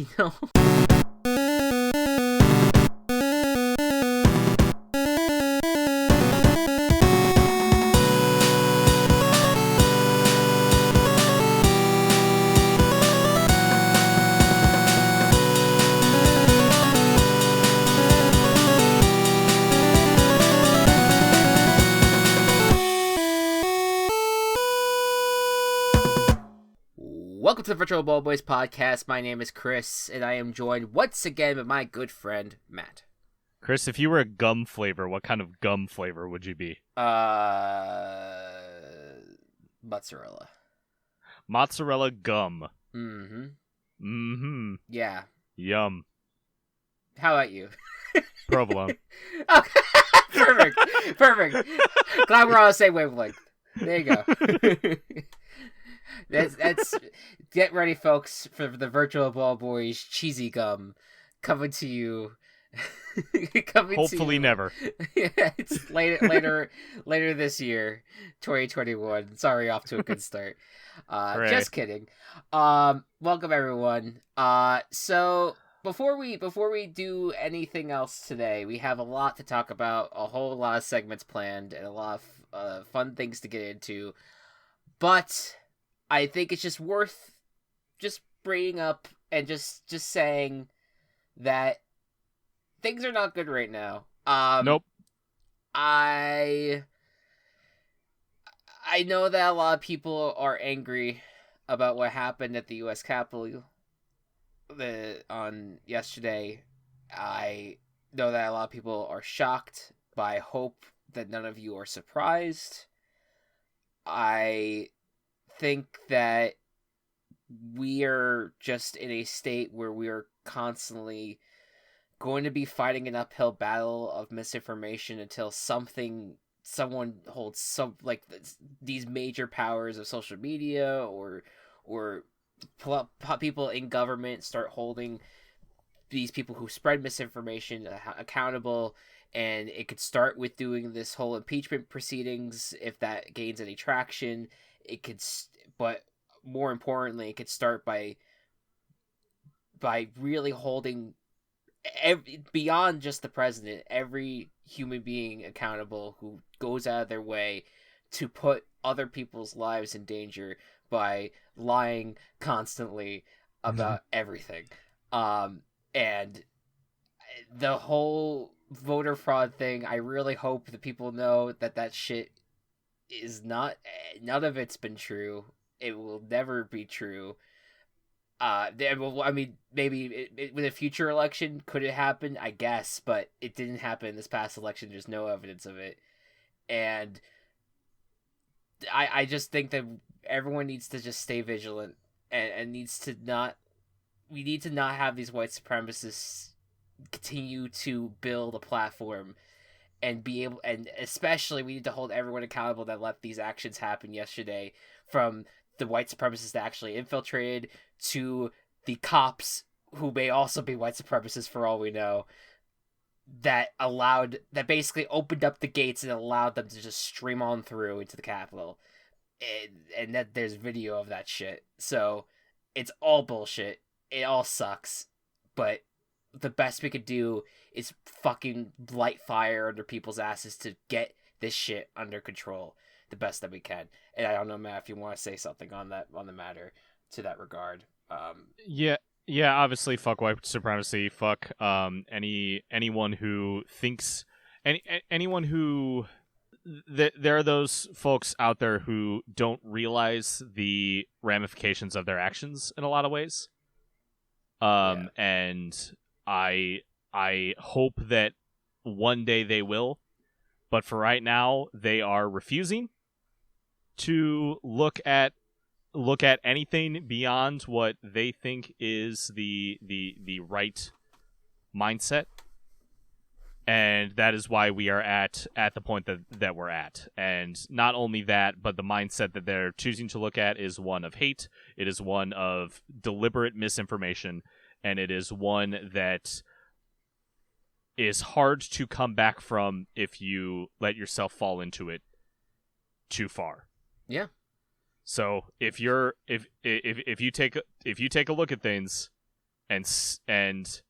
You know? Welcome to the Virtual Ball Boys podcast. My name is Chris, and I am joined once again by my good friend, Matt. Chris, if you were a gum flavor, what kind of gum flavor would you be? Mozzarella. Mozzarella gum. Mm-hmm. Mm-hmm. Yeah. Yum. How about you? Provolone. Okay. Perfect. Glad we're on the same wavelength. There you go. That's get ready, folks, for the Virtual Ball Boys cheesy gum coming to you. Hopefully never. Yeah, it's later this year, 2021. Sorry, off to a good start. Just kidding. Welcome everyone. So before we do anything else today, we have a lot to talk about, a whole lot of segments planned, and a lot of fun things to get into. But I think it's just worth just bringing up and just saying that things are not good right now. Nope. I know that a lot of people are angry about what happened at the U.S. Capitol on yesterday. I know that a lot of people are shocked, but I hope that none of you are surprised. I think that we are just in a state where we are constantly going to be fighting an uphill battle of misinformation until someone holds some, like, these major powers of social media or people in government start holding these people who spread misinformation accountable. And it could start with doing this whole impeachment proceedings if that gains any traction. It could, but more importantly, it could start by really holding beyond just the president, every human being accountable who goes out of their way to put other people's lives in danger by lying constantly about everything. And the whole voter fraud thing, I really hope that people know that shit is none of it's been true. It will never be true. I mean, maybe with a future election, could it happen? I guess, but it didn't happen this past election. There's no evidence of it. And I just think that everyone needs to just stay vigilant and we need to not have these white supremacists continue to build a platform and be able, and especially we need to hold everyone accountable that let these actions happen yesterday, from the white supremacists that actually infiltrated to the cops who may also be white supremacists for all we know, that basically opened up the gates and allowed them to just stream on through into the Capitol. And that there's video of that shit. So it's all bullshit. It all sucks. But the best we could do is fucking light fire under people's asses to get this shit under control the best that we can. And I don't know, Matt, if you want to say something on the matter to that regard. Yeah, obviously fuck white supremacy, fuck anyone who thinks anyone who there are those folks out there who don't realize the ramifications of their actions in a lot of ways. And I hope that one day they will, but for right now they are refusing to look at anything beyond what they think is the right mindset. And that is why we are at the point that we're at. And not only that, but the mindset that they're choosing to look at is one of hate. It is one of deliberate misinformation. And it is one that is hard to come back from if you let yourself fall into it too far. Yeah. So if you take a look at things and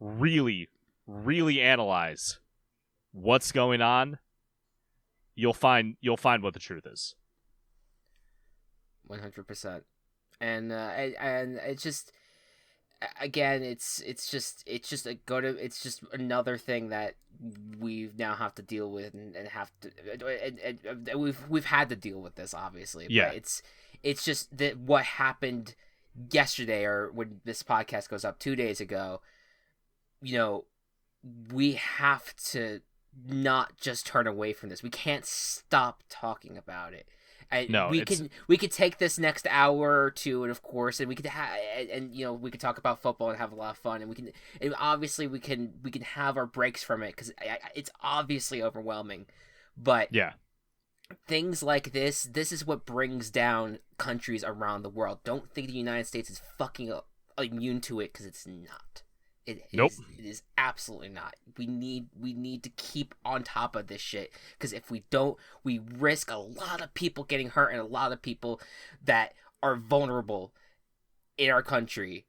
really, really analyze what's going on, you'll find what the truth is. 100%. And it's just, again, it's just another thing that we now have to deal with, and have to, and we've had to deal with this, obviously. Yeah. But it's just that what happened yesterday, or when this podcast goes up 2 days ago, we have to not just turn away from this. We can't stop talking about it. We could take this next hour or two, and of course, and we could we could talk about football and have a lot of fun, and obviously we can have our breaks from it, because it's obviously overwhelming, but yeah, things like this is what brings down countries around the world. Don't think the United States is fucking immune to it, because it's not. Nope. It is absolutely not. We need to keep on top of this shit, because if we don't, we risk a lot of people getting hurt, and a lot of people that are vulnerable in our country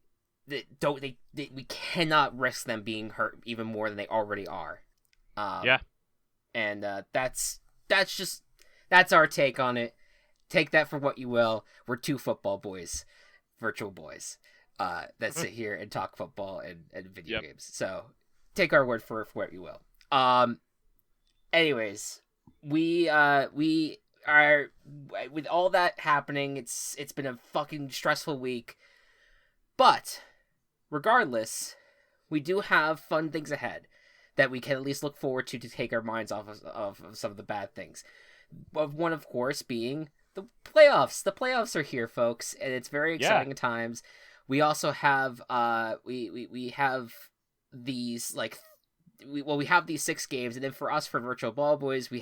we cannot risk them being hurt even more than they already are. And that's our take on it. Take that for what you will. We're two football boys, virtual boys, that sit here and talk football and video games. So take our word for what you will. Anyways, we are, with all that happening, it's been a fucking stressful week. But regardless, we do have fun things ahead that we can at least look forward to take our minds off of some of the bad things. One, of course, being the playoffs. The playoffs are here, folks, and it's very exciting times. We also have we have these we have these 6 games, and then for us, for Virtual Ball Boys, we're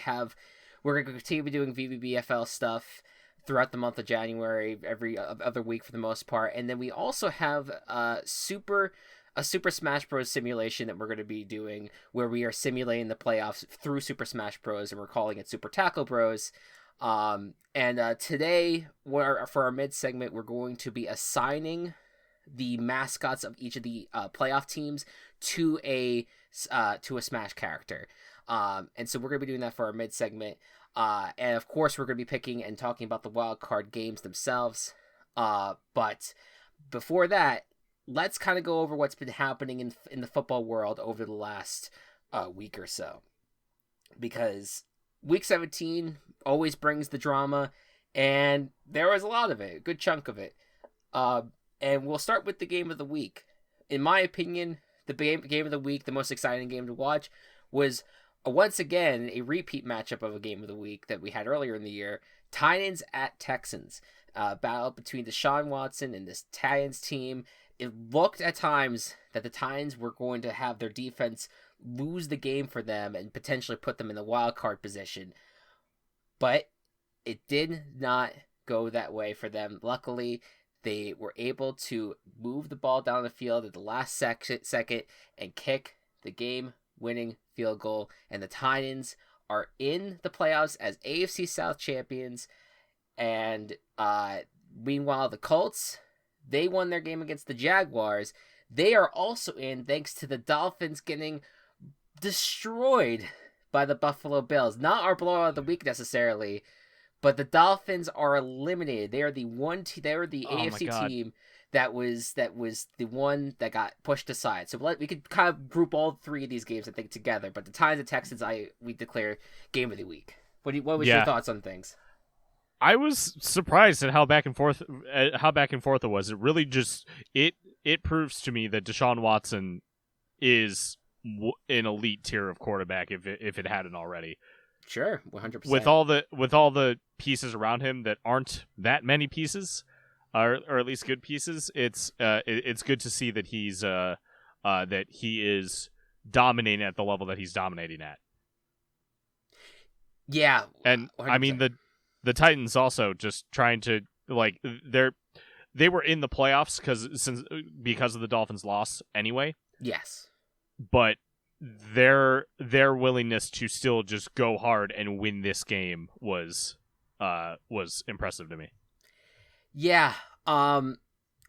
going to continue doing VBBFL stuff throughout the month of January, every other week for the most part, and then we also have a Super Smash Bros. Simulation that we're going to be doing, where we are simulating the playoffs through Super Smash Bros. And we're calling it Super Tackle Bros. Today, for our mid segment, we're going to be assigning the mascots of each of the playoff teams to a Smash character. And so we're going to be doing that for our mid segment. And of course, we're going to be picking and talking about the wild card games themselves. But before that, let's kind of go over what's been happening in the football world over the last week or so. Because Week 17 always brings the drama, and there was a lot of it, a good chunk of it. And we'll start with the game of the week. In my opinion, the game of the week, the most exciting game to watch, was once again a repeat matchup of a game of the week that we had earlier in the year. Titans at Texans. Battle between Deshaun Watson and this Titans team. It looked at times that the Titans were going to have their defense lose the game for them and potentially put them in the wild card position. But it did not go that way for them. Luckily, they were able to move the ball down the field at the last second and kick the game-winning field goal. And the Titans are in the playoffs as AFC South champions. And meanwhile, the Colts, they won their game against the Jaguars. They are also in thanks to the Dolphins getting destroyed by the Buffalo Bills. Not our blowout of the week necessarily, but the Dolphins are eliminated. They are the they are the AFC team that was the one that got pushed aside. So we could kind of group all 3 of these games, I think, together. But the Titans and Texans, we declare game of the week. What was your thoughts on things? I was surprised at how back and forth it was. It really just it proves to me that Deshaun Watson is an elite tier of quarterback if it hadn't already. Sure, 100%. With all the pieces around him that aren't that many pieces, or at least good pieces, it's good to see that he is dominating at the level that he's dominating at. Yeah, and 100%. I mean the Titans also just trying to they were in the playoffs because of the Dolphins' loss anyway. Yes. But their willingness to still just go hard and win this game was impressive to me. Yeah.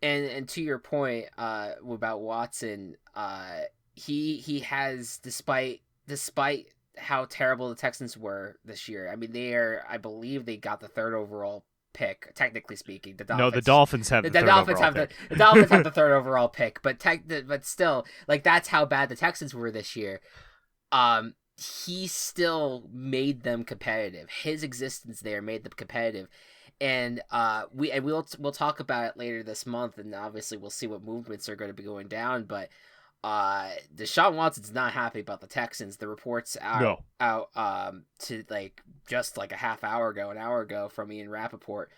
And to your point about Watson, he has, despite how terrible the Texans were this year. I mean, I believe they got the third overall pick, technically speaking. The No, the Dolphins Dolphins have the the third Dolphins overall have pick. the Dolphins have the third overall pick, but still, like, that's how bad the Texans were this year. He still made them competitive. His existence there made them competitive. And we'll talk about it later this month, and obviously we'll see what movements are going to be going down. But Deshaun Watson's not happy about the Texans. The reports out to just like an hour ago from Ian Rappaport,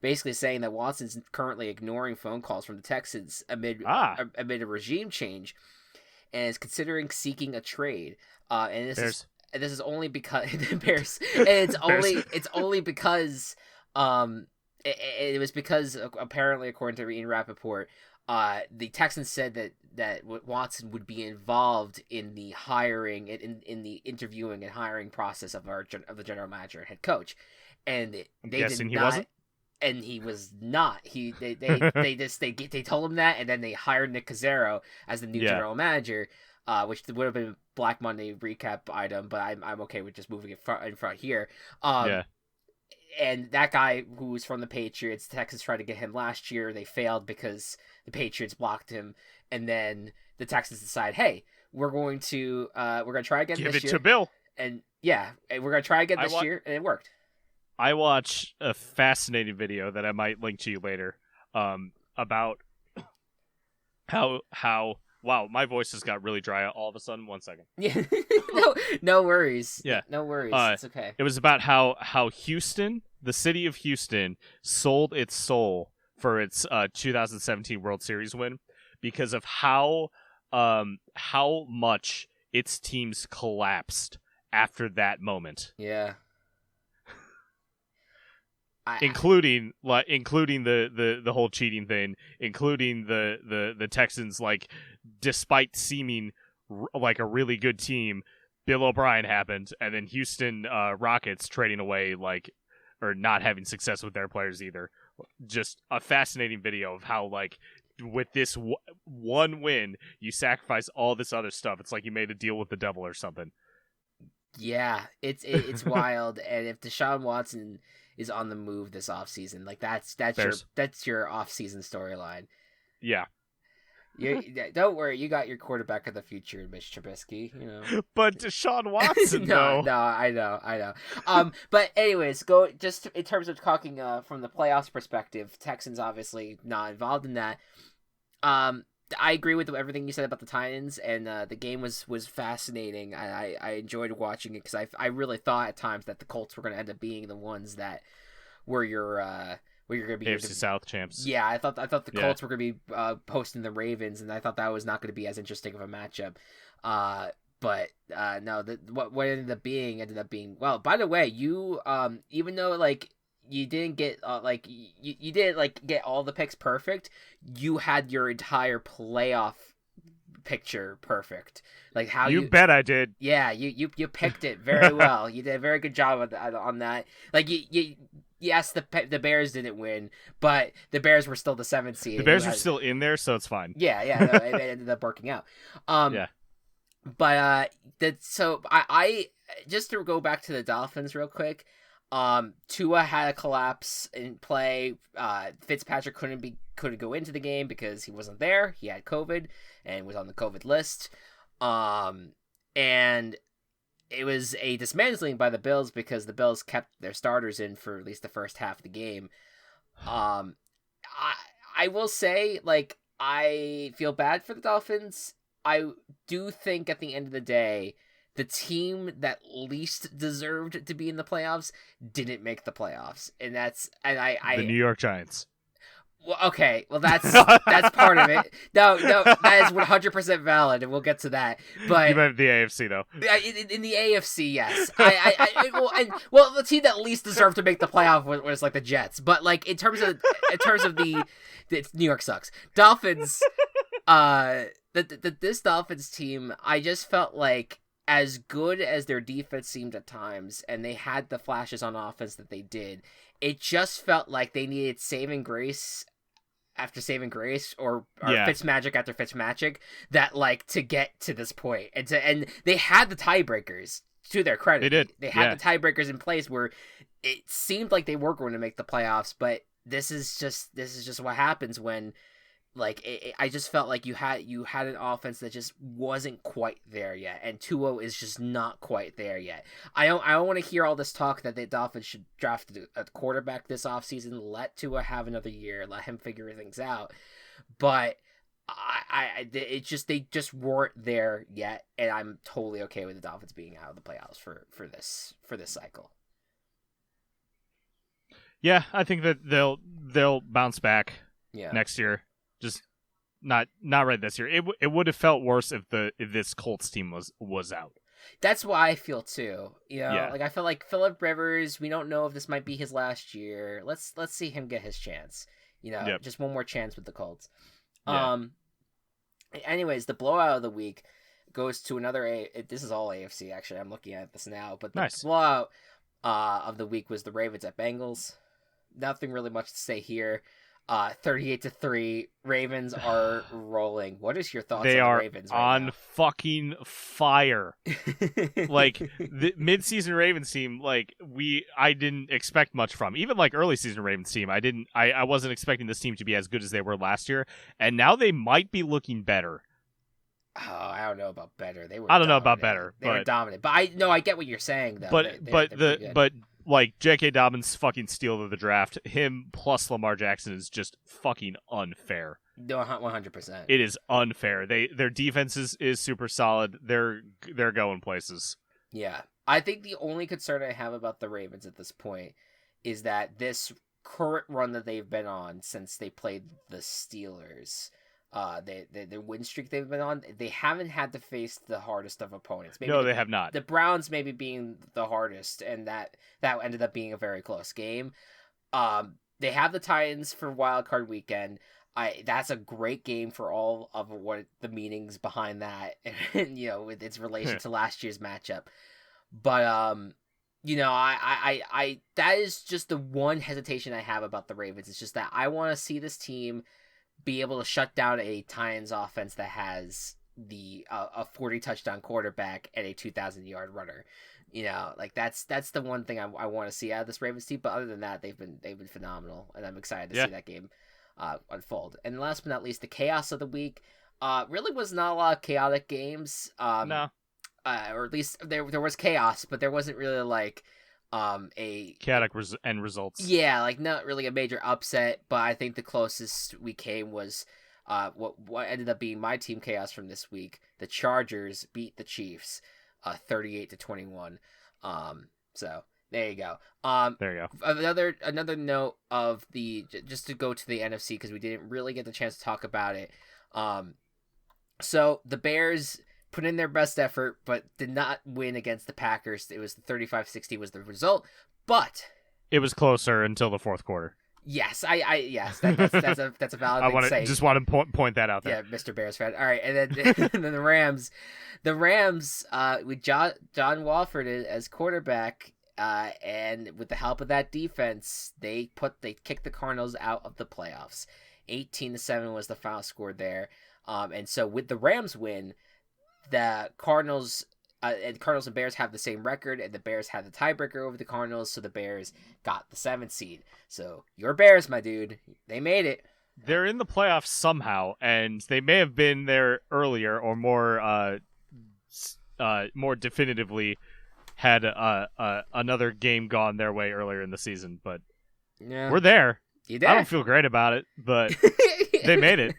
basically saying that Watson's currently ignoring phone calls from the Texans amid a regime change, and is considering seeking a trade. And this is only because the Bears. And it's only because it was because, apparently, according to Ian Rappaport, the Texans said that Watson would be involved in the hiring, in the interviewing and hiring process of the general manager and head coach, and they did not. He wasn't? And he was not. They told him that, and then they hired Nick Cazzaro as the new general manager, which would have been a Black Monday recap item, but I'm okay with just moving it in front here. And that guy who was from the Patriots, the Texans tried to get him last year. They failed because the Patriots blocked him, and then the Texans decide, hey, we're going to try again this year. Give it to Bill. And we're going to try again this year, and it worked. I watched a fascinating video that I might link to you later, about how wow, my voice just got really dry all of a sudden. 1 second. Yeah, no worries. Yeah, no worries. It's okay. It was about how Houston, the city of Houston, sold its soul for its 2017 World Series win because of how much its teams collapsed after that moment. Yeah. Including the whole cheating thing, including the Texans, like, despite seeming like a really good team, Bill O'Brien happened, and then Houston Rockets trading away, or not having success with their players either. Just a fascinating video of how, like, with this one win, you sacrifice all this other stuff. It's like you made a deal with the devil or something. Yeah, it's wild. And if Deshaun Watson is on the move this offseason, like, that's your offseason storyline. Yeah. Don't worry, you got your quarterback of the future, Mitch Trubisky. You know, but Deshaun Watson, no, I know. But anyways, go just in terms of talking from the playoffs perspective. Texans obviously not involved in that. I agree with everything you said about the Titans, and the game was fascinating. I enjoyed watching it because I really thought at times that the Colts were going to end up being the ones that were you're going to be AFC South champs. Yeah, I thought the Colts were going to be hosting the Ravens, and I thought that was not going to be as interesting of a matchup. But no, what ended up being well. By the way, you even though, like, you didn't get you didn't get all the picks perfect, you had your entire playoff picture perfect. Like, how you bet I did. Yeah, you picked it very well. You did a very good job on that. Like, you yes, the Bears didn't win, but the Bears were still the 7th seed. The Bears are still in there, so it's fine. Yeah, no, it ended up working out. But so I just to go back to the Dolphins real quick. Tua had a collapse in play. Fitzpatrick couldn't go into the game because he wasn't there. He had COVID and was on the COVID list. And it was a dismantling by the Bills because the Bills kept their starters in for at least the first half of the game. I will say, like, I feel bad for the Dolphins. I do think at the end of the day, the team that least deserved to be in the playoffs didn't make the playoffs, and the New York Giants. Well, okay, well, that's part of it. No, that is 100% valid, and we'll get to that. But you meant the AFC, though. In the AFC, yes. The team that least deserved to make the playoff was like the Jets. But, like, in terms of the New York sucks. Dolphins. This Dolphins team, I just felt like, as good as their defense seemed at times, and they had the flashes on offense that they did, it just felt like they needed saving grace after saving grace, or Yeah. Fitzmagic after Fitzmagic, that like to get to this point, and they had the tiebreakers. To their credit, They did. They had Yeah. the tiebreakers in place where it seemed like they were going to make the playoffs, but this is just what happens when, like, I just felt like you had an offense that just wasn't quite there yet, and Tua is just not quite there yet. I don't want to hear all this talk that the Dolphins should draft a quarterback this offseason. Let Tua have another year, let him figure things out. But it just, they just weren't there yet, and I'm totally okay with the Dolphins being out of the playoffs for this cycle. Yeah, I think that they'll bounce back next year. Just not right this year. It would have felt worse if this Colts team was out. That's why I feel too. Yeah. Like I feel like Phillip Rivers, we don't know if this might be his last year. Let's see him get his chance. Just one more chance with the Colts. Yeah. Anyways, the blowout of the week goes to another this is all AFC actually. I'm looking at this now, but the blowout of the week was the Ravens at Bengals. Nothing really much to say here. 38-3. Ravens are rolling. What is your thoughts on the Ravens right now? They are on fucking fire. Like, the mid-season Ravens team, like, I didn't expect much from. Even like early season Ravens team, I wasn't expecting this team to be as good as they were last year, and now they might be looking better. Oh, I don't know about better. I don't know about better. They were dominant. But I get what you're saying though. But like, J.K. Dobbins' fucking steal of the draft, him plus Lamar Jackson is just fucking unfair. No, 100%. It is unfair. Their defense is super solid. They're going places. Yeah. I think the only concern I have about the Ravens at this point is that this current run that they've been on since they played the Steelers, the win streak they've been on, they haven't had to face the hardest of opponents. No, they have not. The Browns maybe being the hardest, and that ended up being a very close game. They have the Titans for Wild Card Weekend. That's a great game for all of what the meanings behind that, and with its relation to last year's matchup. But I that is just the one hesitation I have about the Ravens. It's just that I want to see this team be able to shut down a Titans offense that has a 40 touchdown quarterback and a 2,000-yard runner. Like that's the one thing I want to see out of this Ravens team. But other than that, they've been phenomenal, and I'm excited to see that game unfold. And last but not least, the chaos of the week really was not a lot of chaotic games. No. Or at least there was chaos, but there wasn't really like a chaotic end results. Yeah, like not really a major upset, but I think the closest we came was what ended up being my team chaos from this week. The Chargers beat the Chiefs 38-21. So there you go. There you go. Another note of just to go to the NFC, because we didn't really get the chance to talk about it. So the Bears put in their best effort, but did not win against the Packers. It was 35-60 was the result, but it was closer until the fourth quarter. Yes, yes, that's a valid thing to say. Just want to point that out there. Yeah, Mr. Bears fan. All right, and then and then the Rams with John Wolford as quarterback, and with the help of that defense, they kicked the Cardinals out of the playoffs. 18-7 was the final score there, and so with the Rams win, the Cardinals and Bears have the same record, and the Bears had the tiebreaker over the Cardinals, so the Bears got the 7th seed. So your Bears, my dude, they made it. They're in the playoffs somehow, and they may have been there earlier, or more definitively had another game gone their way earlier in the season. But we're there. You did. I don't feel great about it, but they made it.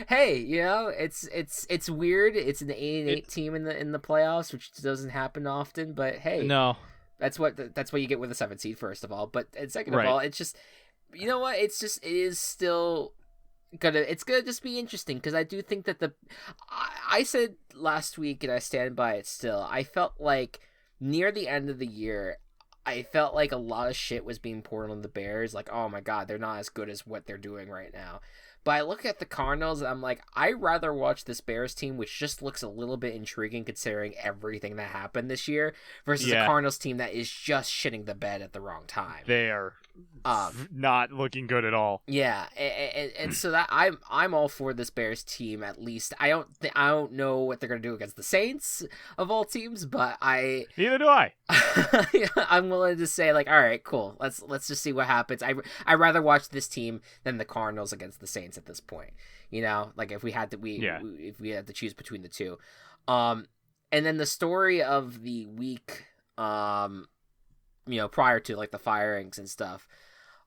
Hey, it's weird. It's an 8-8 team in the playoffs, which doesn't happen often. But hey, no, that's what you get with a 7th seed, first of all. But second of all, it's just, you know what? It is still gonna just be interesting, because I do think that I said last week, and I stand by it still. I felt like near the end of the year, I felt like a lot of shit was being poured on the Bears. Like, oh my God, they're not as good as what they're doing right now. But I look at the Cardinals, and I'm like, I'd rather watch this Bears team, which just looks a little bit intriguing considering everything that happened this year, versus a Cardinals team that is just shitting the bed at the wrong time. They are not looking good at all. Yeah, and so that I'm all for this Bears team. At least I don't know what they're gonna do against the Saints of all teams, but neither do I. I'm willing to say, like, all right, cool. Let's just see what happens. I'd rather watch this team than the Cardinals against the Saints at this point. Like if we had to if we had to choose between the two. And then the story of the week, prior to like the firings and stuff,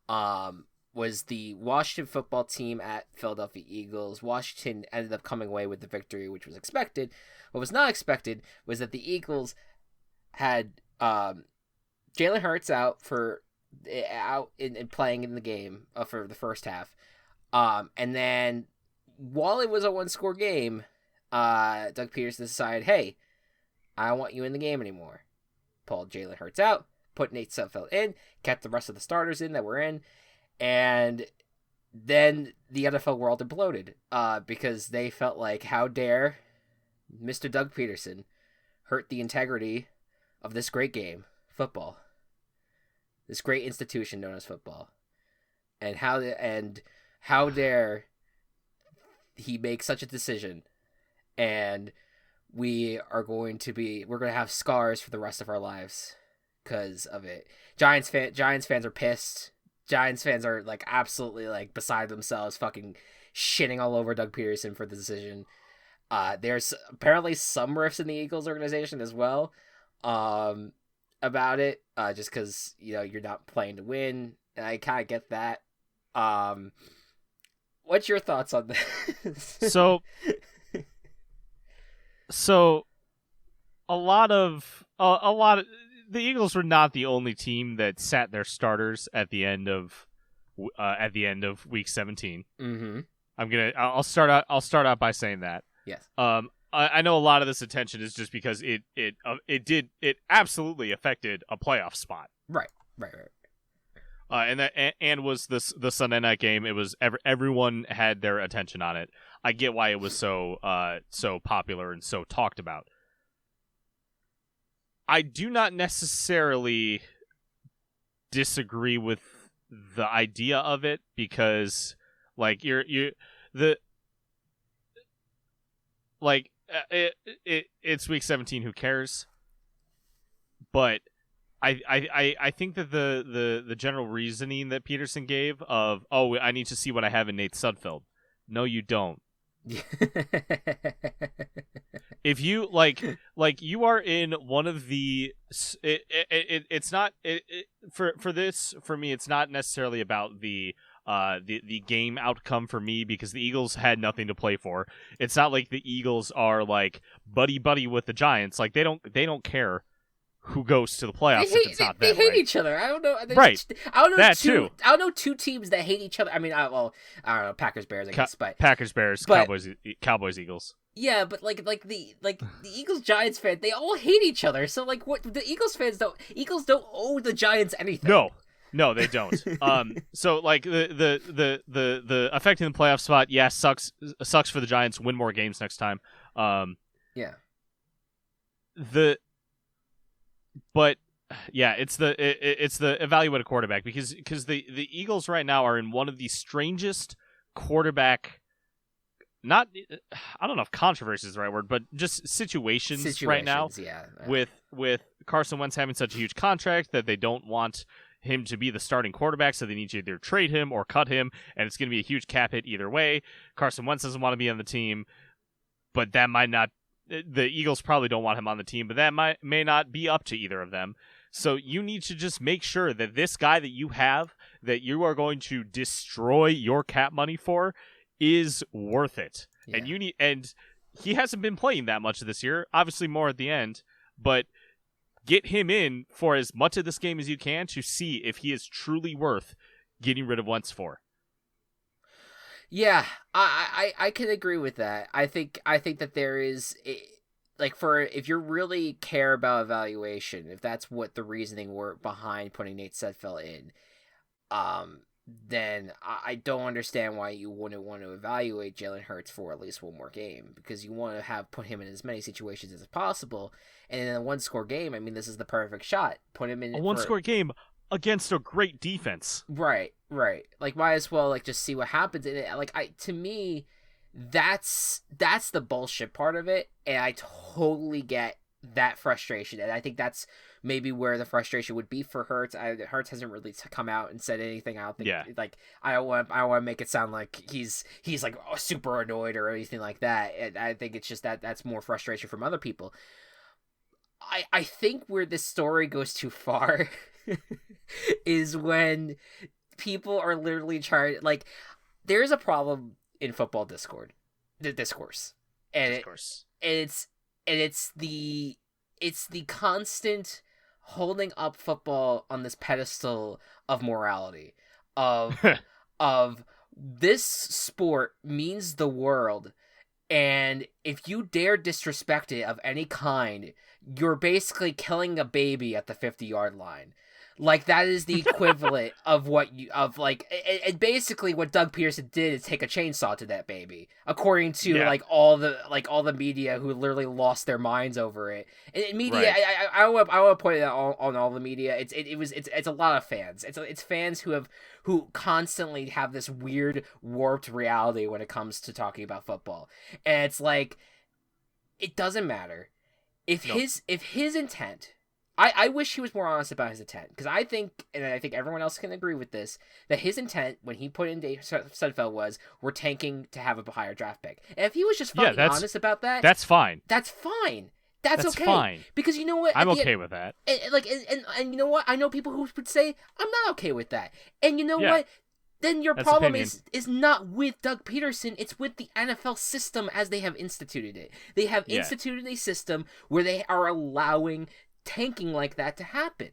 was the Washington football team at Philadelphia Eagles. Washington ended up coming away with the victory, which was expected. What was not expected was that the Eagles had Jalen Hurts out in playing in the game for the first half, and then while it was a 1-score game, Doug Peterson decided, hey, I don't want you in the game anymore. Pulled Jalen Hurts out, put Nate Sudfeld in, kept the rest of the starters in that were in, and then the NFL world imploded because they felt like, how dare Mr. Doug Peterson hurt the integrity of this great game, football, this great institution known as football, and how dare he make such a decision, and we're going to have scars for the rest of our lives because of it. Giants fans are pissed. Giants fans are like absolutely like beside themselves, fucking shitting all over Doug Peterson for the decision. There's apparently some rifts in the Eagles organization as well, about it, just because you're not playing to win, and I kind of get that. What's your thoughts on this? So a lot of the Eagles were not the only team that sat their starters at the end of week 17. Mm-hmm. I'll start out by saying that. Yes. I know a lot of this attention is just because it absolutely affected a playoff spot. Right. And was the Sunday night game. It was everyone had their attention on it. I get why it was so popular and so talked about. I do not necessarily disagree with the idea of it because, like, it's week 17. Who cares? But I think that the general reasoning that Peterson gave of, I need to see what I have in Nate Sudfeld. No, you don't. If you like you are in one of the it's not for me it's not necessarily about the game outcome for me because the Eagles had nothing to play for. It's not like the Eagles are like buddy with the Giants. Like they don't care who goes to the playoffs if it's not them. They hate each other. I don't know. Right. I don't know that too. I don't know two teams that hate each other. I mean, I don't know, Packers, Bears, I guess, but Packers, Bears, Cowboys, Eagles. Yeah, but like the Eagles Giants fan, they all hate each other. So like, what the Eagles don't owe the Giants anything. No, they don't. So like the affecting the playoff spot, sucks for the Giants. Win more games next time. Yeah. But yeah, it's the evaluate a quarterback because the Eagles right now are in one of the strangest quarterback, not, I don't know if controversy is the right word, but just situations right now. Yeah. With Carson Wentz having such a huge contract that they don't want him to be the starting quarterback, so they need to either trade him or cut him, and it's going to be a huge cap hit either way. Carson Wentz doesn't want to be on the team, but that might not. The Eagles probably don't want him on the team, but that may not be up to either of them. So you need to just make sure that this guy that you have, that you are going to destroy your cap money for, is worth it. Yeah. And he hasn't been playing that much this year, obviously more at the end, but get him in for as much of this game as you can to see if he is truly worth getting rid of Wentz for. Yeah, I can agree with that. I think that there is, like, if you really care about evaluation, if that's what the reasoning were behind putting Nate Sudfeld in, then I don't understand why you wouldn't want to evaluate Jalen Hurts for at least one more game, because you want to have put him in as many situations as possible. And in a one-score game, I mean, this is the perfect shot. Put him in A one-score game against a great defense. Right. Like, might as well like just see what happens. And to me, that's the bullshit part of it, and I totally get that frustration, and I think that's maybe where the frustration would be for Hurts. Hurts hasn't really come out and said anything. I don't think. Yeah. Like, I don't want to make it sound like he's like super annoyed or anything like that. And I think it's just that's more frustration from other people. I think where this story goes too far is when people are literally trying, like, there's a problem in football discourse, and it's the constant holding up football on this pedestal of morality, of this sport means the world, and if you dare disrespect it of any kind, you're basically killing a baby at the 50-yard line. Like, that is the equivalent of and basically what Doug Peterson did is take a chainsaw to that baby, according to all the media who literally lost their minds over it. And media, right. I want to point it out on all the media. It's a lot of fans. It's fans who constantly have this weird warped reality when it comes to talking about football, and it's like, it doesn't matter if his intent. I wish he was more honest about his intent, because I think, and I think everyone else can agree with this, that his intent when he put in Dave Sudfeld was, we're tanking to have a higher draft pick. And if he was just fucking honest about that, that's fine. That's fine. That's okay. Fine. Because you know what? I'm okay with that. And you know what? I know people who would say, I'm not okay with that. And you know what? Then your problem is not with Doug Peterson, it's with the NFL system as they have instituted it. They have instituted a system where they are allowing tanking like that to happen,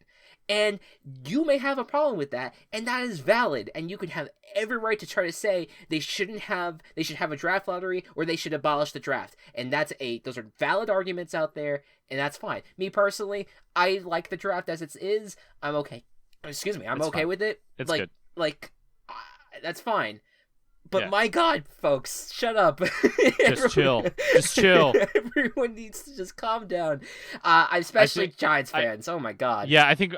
and you may have a problem with that, and that is valid, and you can have every right to try to say they should have a draft lottery, or they should abolish the draft, and those are valid arguments out there, and that's fine. Me personally, I like the draft as it is. I'm okay. I'm okay with it. It's good. That's fine. But my God, folks, shut up. Just chill. Everyone needs to just calm down. Especially Giants fans. Oh my God. Yeah, I think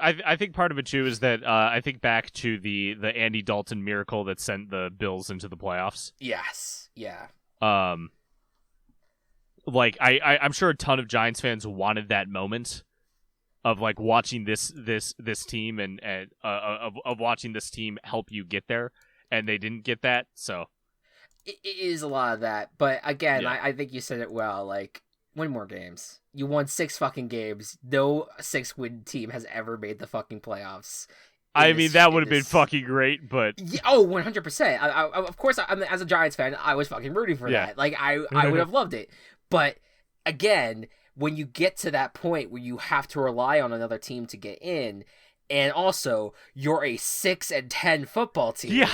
part of it too is that I think back to the Andy Dalton miracle that sent the Bills into the playoffs. Yes. Yeah. I'm sure a ton of Giants fans wanted that moment of like watching this team and of watching this team help you get there. And they didn't get that, so it is a lot of that. But again, I think you said it well. Like, win more games. You won 6 fucking games. No 6-win team has ever made the fucking playoffs. I mean, that would have been fucking great, but 100%. Of course, as a Giants fan, I was fucking rooting for that. Like, I would have loved it. But again, when you get to that point where you have to rely on another team to get in. And also, you're a 6-10 football team. Yeah.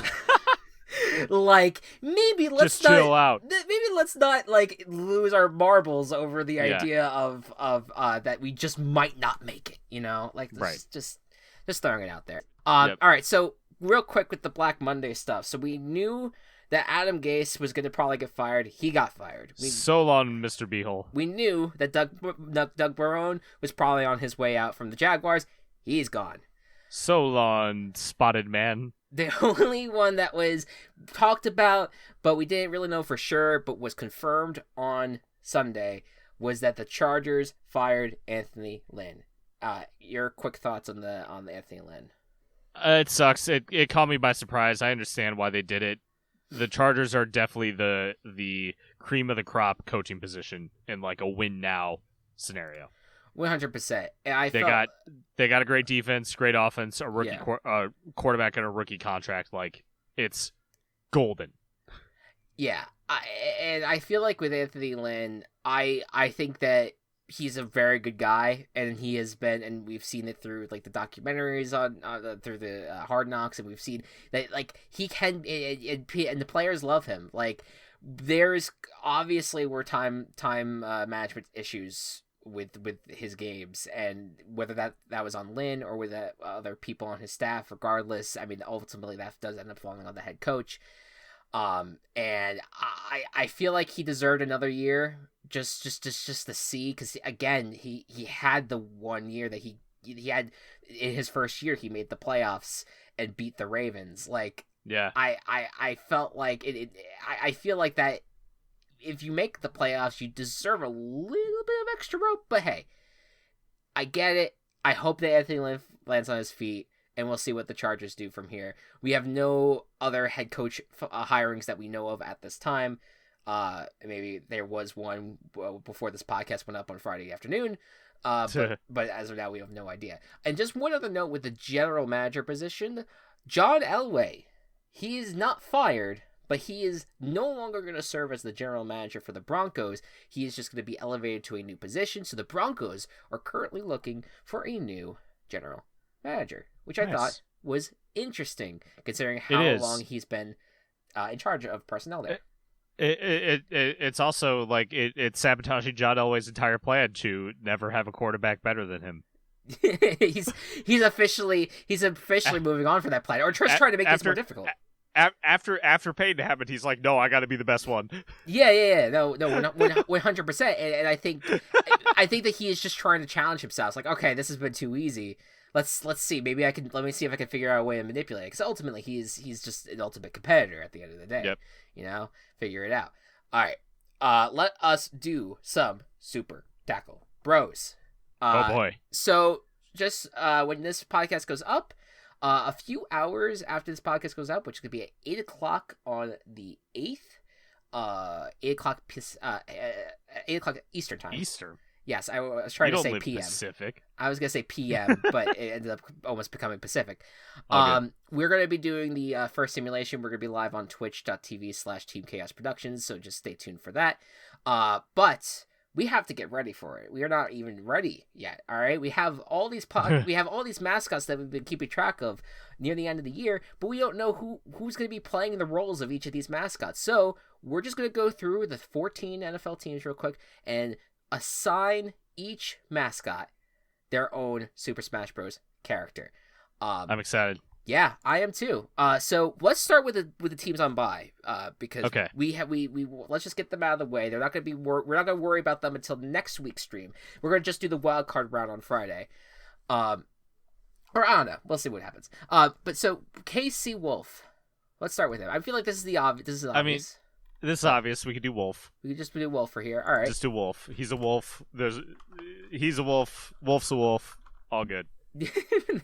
Like, maybe let's just chill out. Maybe let's not like lose our marbles over the idea of that we just might not make it. You know, like just throwing it out there. All right. So real quick with the Black Monday stuff. So we knew that Adam Gase was going to probably get fired. He got fired. So long, Mr. Beehole. We knew that Doug Barone was probably on his way out from the Jaguars. He's gone. So long, Spotted Man. The only one that was talked about, but we didn't really know for sure, but was confirmed on Sunday, was that the Chargers fired Anthony Lynn. Your quick thoughts on the Anthony Lynn? It sucks. It caught me by surprise. I understand why they did it. The Chargers are definitely the cream of the crop coaching position in like a win now scenario. 100%. They got a great defense, great offense, a rookie quarterback, and a rookie contract. Like, it's golden. Yeah, I feel like with Anthony Lynn, I think that he's a very good guy, and he has been, and we've seen it through like the documentaries on through the Hard Knocks, and we've seen that like he can, and the players love him. Like, there's obviously were time management issues with his games, and whether that was on Lin or with other people on his staff, regardless, I mean, ultimately that does end up falling on the head coach. And I feel like he deserved another year just to see, because again, he had the 1 year that he had in his first year. He made the playoffs and beat the Ravens. Like, yeah, I felt like I feel like that if you make the playoffs, you deserve a little bit of extra rope. But hey, I get it. I hope that Anthony Lynn lands on his feet, and we'll see what the Chargers do from here. We have no other head coach hirings that we know of at this time. Maybe there was one before this podcast went up on Friday afternoon. But as of now, we have no idea. And just one other note with the general manager position, John Elway, he is not fired, but he is no longer going to serve as the general manager for the Broncos. He is just going to be elevated to a new position. So the Broncos are currently looking for a new general manager, which I thought was interesting, considering how long he's been in charge of personnel there. It's also like it's sabotaging John Elway's entire plan to never have a quarterback better than him. he's officially moving on for that plan, or just trying to make this more difficult. After Payton happened, he's like, no, I got to be the best one. Yeah. No, 100%. And I think that he is just trying to challenge himself. It's like, okay, this has been too easy. Let's see. Let me see if I can figure out a way to manipulate it. Because ultimately, he's just an ultimate competitor at the end of the day. Yep. You know, figure it out. All right. Let us do some super tackle bros. Oh boy. So just when this podcast goes up, a few hours after this podcast goes up, which could be at 8:00 on the 8th, 8 o'clock Eastern time. Eastern. Yes, I was trying to say PM. Pacific. I was gonna say PM, but it ended up almost becoming Pacific. We're gonna be doing the first simulation. We're gonna be live on twitch.tv/Team Chaos Productions, so just stay tuned for that. But we have to get ready for it. We are not even ready yet. All right, we have all these we have all these mascots that we've been keeping track of near the end of the year, but we don't know who's going to be playing the roles of each of these mascots. So we're just going to go through the 14 NFL teams real quick and assign each mascot their own Super Smash Bros. Character. I'm excited. Yeah, I am too. So let's start with the teams on bye. Because we let's just get them out of the way. They're not gonna be we're not gonna worry about them until next week's stream. We're gonna just do the wild card round on Friday. Or I don't know. We'll see what happens. But so KC Wolf. Let's start with him. I feel like this is obvious. I mean, this is obvious. We could do Wolf. We could just do Wolf for here. All right. Just do Wolf. He's a wolf. He's a wolf. Wolf's a wolf. All good.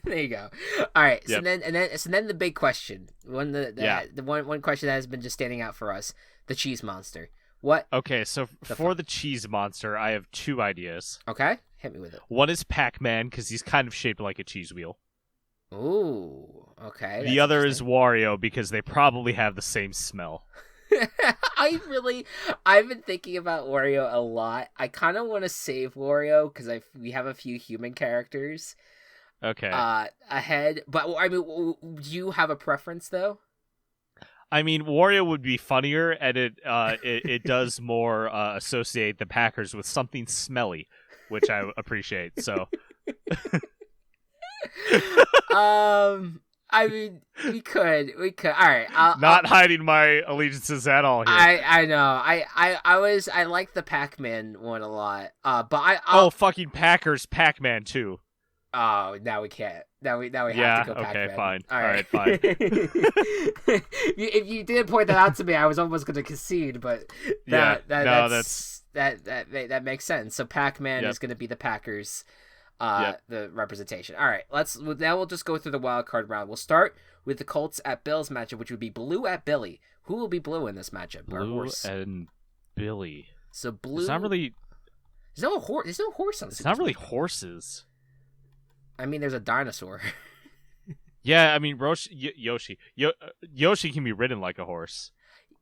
There you go. All right. Yep. So then the big question, the one question that has been just standing out for us, the cheese monster. What? Okay, so for the cheese monster, I have two ideas. Okay, hit me with it. One is Pac-Man because he's kind of shaped like a cheese wheel. Ooh, okay. The other is Wario because they probably have the same smell. I've been thinking about Wario a lot. I kind of want to save Wario because we have a few human characters. Okay. Ahead, but I mean, do you have a preference though? I mean, Wario would be funnier, and it does more associate the Packers with something smelly, which I appreciate. So. I mean, we could. All right. Not hiding my allegiances at all here. I know. I like the Pac-Man one a lot. But fucking Packers, Pac-Man too. Oh, now we can't. Now we have to go Pac-Man. Okay, fine. All right, fine. If you did point that out to me, I was almost going to concede, but that makes sense. So Pac-Man is going to be the Packers. The representation. All right, now we'll just go through the wild card round. We'll start with the Colts at Bills matchup, which would be Blue at Billy. Who will be Blue in this matchup? Blue and Billy. So Blue. It's not really. There's no horse. There's no horse on this. It's not really horses. I mean, there's a dinosaur. Yeah, I mean, Yoshi can be ridden like a horse.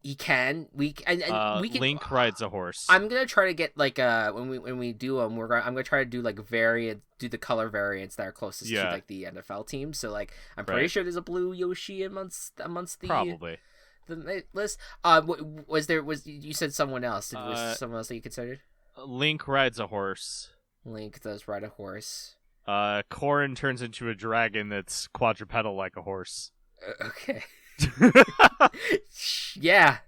He can. We can. Link rides a horse. I'm gonna try to get like when we do them, I'm gonna try to do like do the color variants that are closest to like the NFL team. So like I'm pretty sure there's a blue Yoshi amongst the probably the list. You said someone else? Was someone else that you considered? Link rides a horse. Link does ride a horse. Corrin turns into a dragon that's quadrupedal like a horse. Okay. Yeah,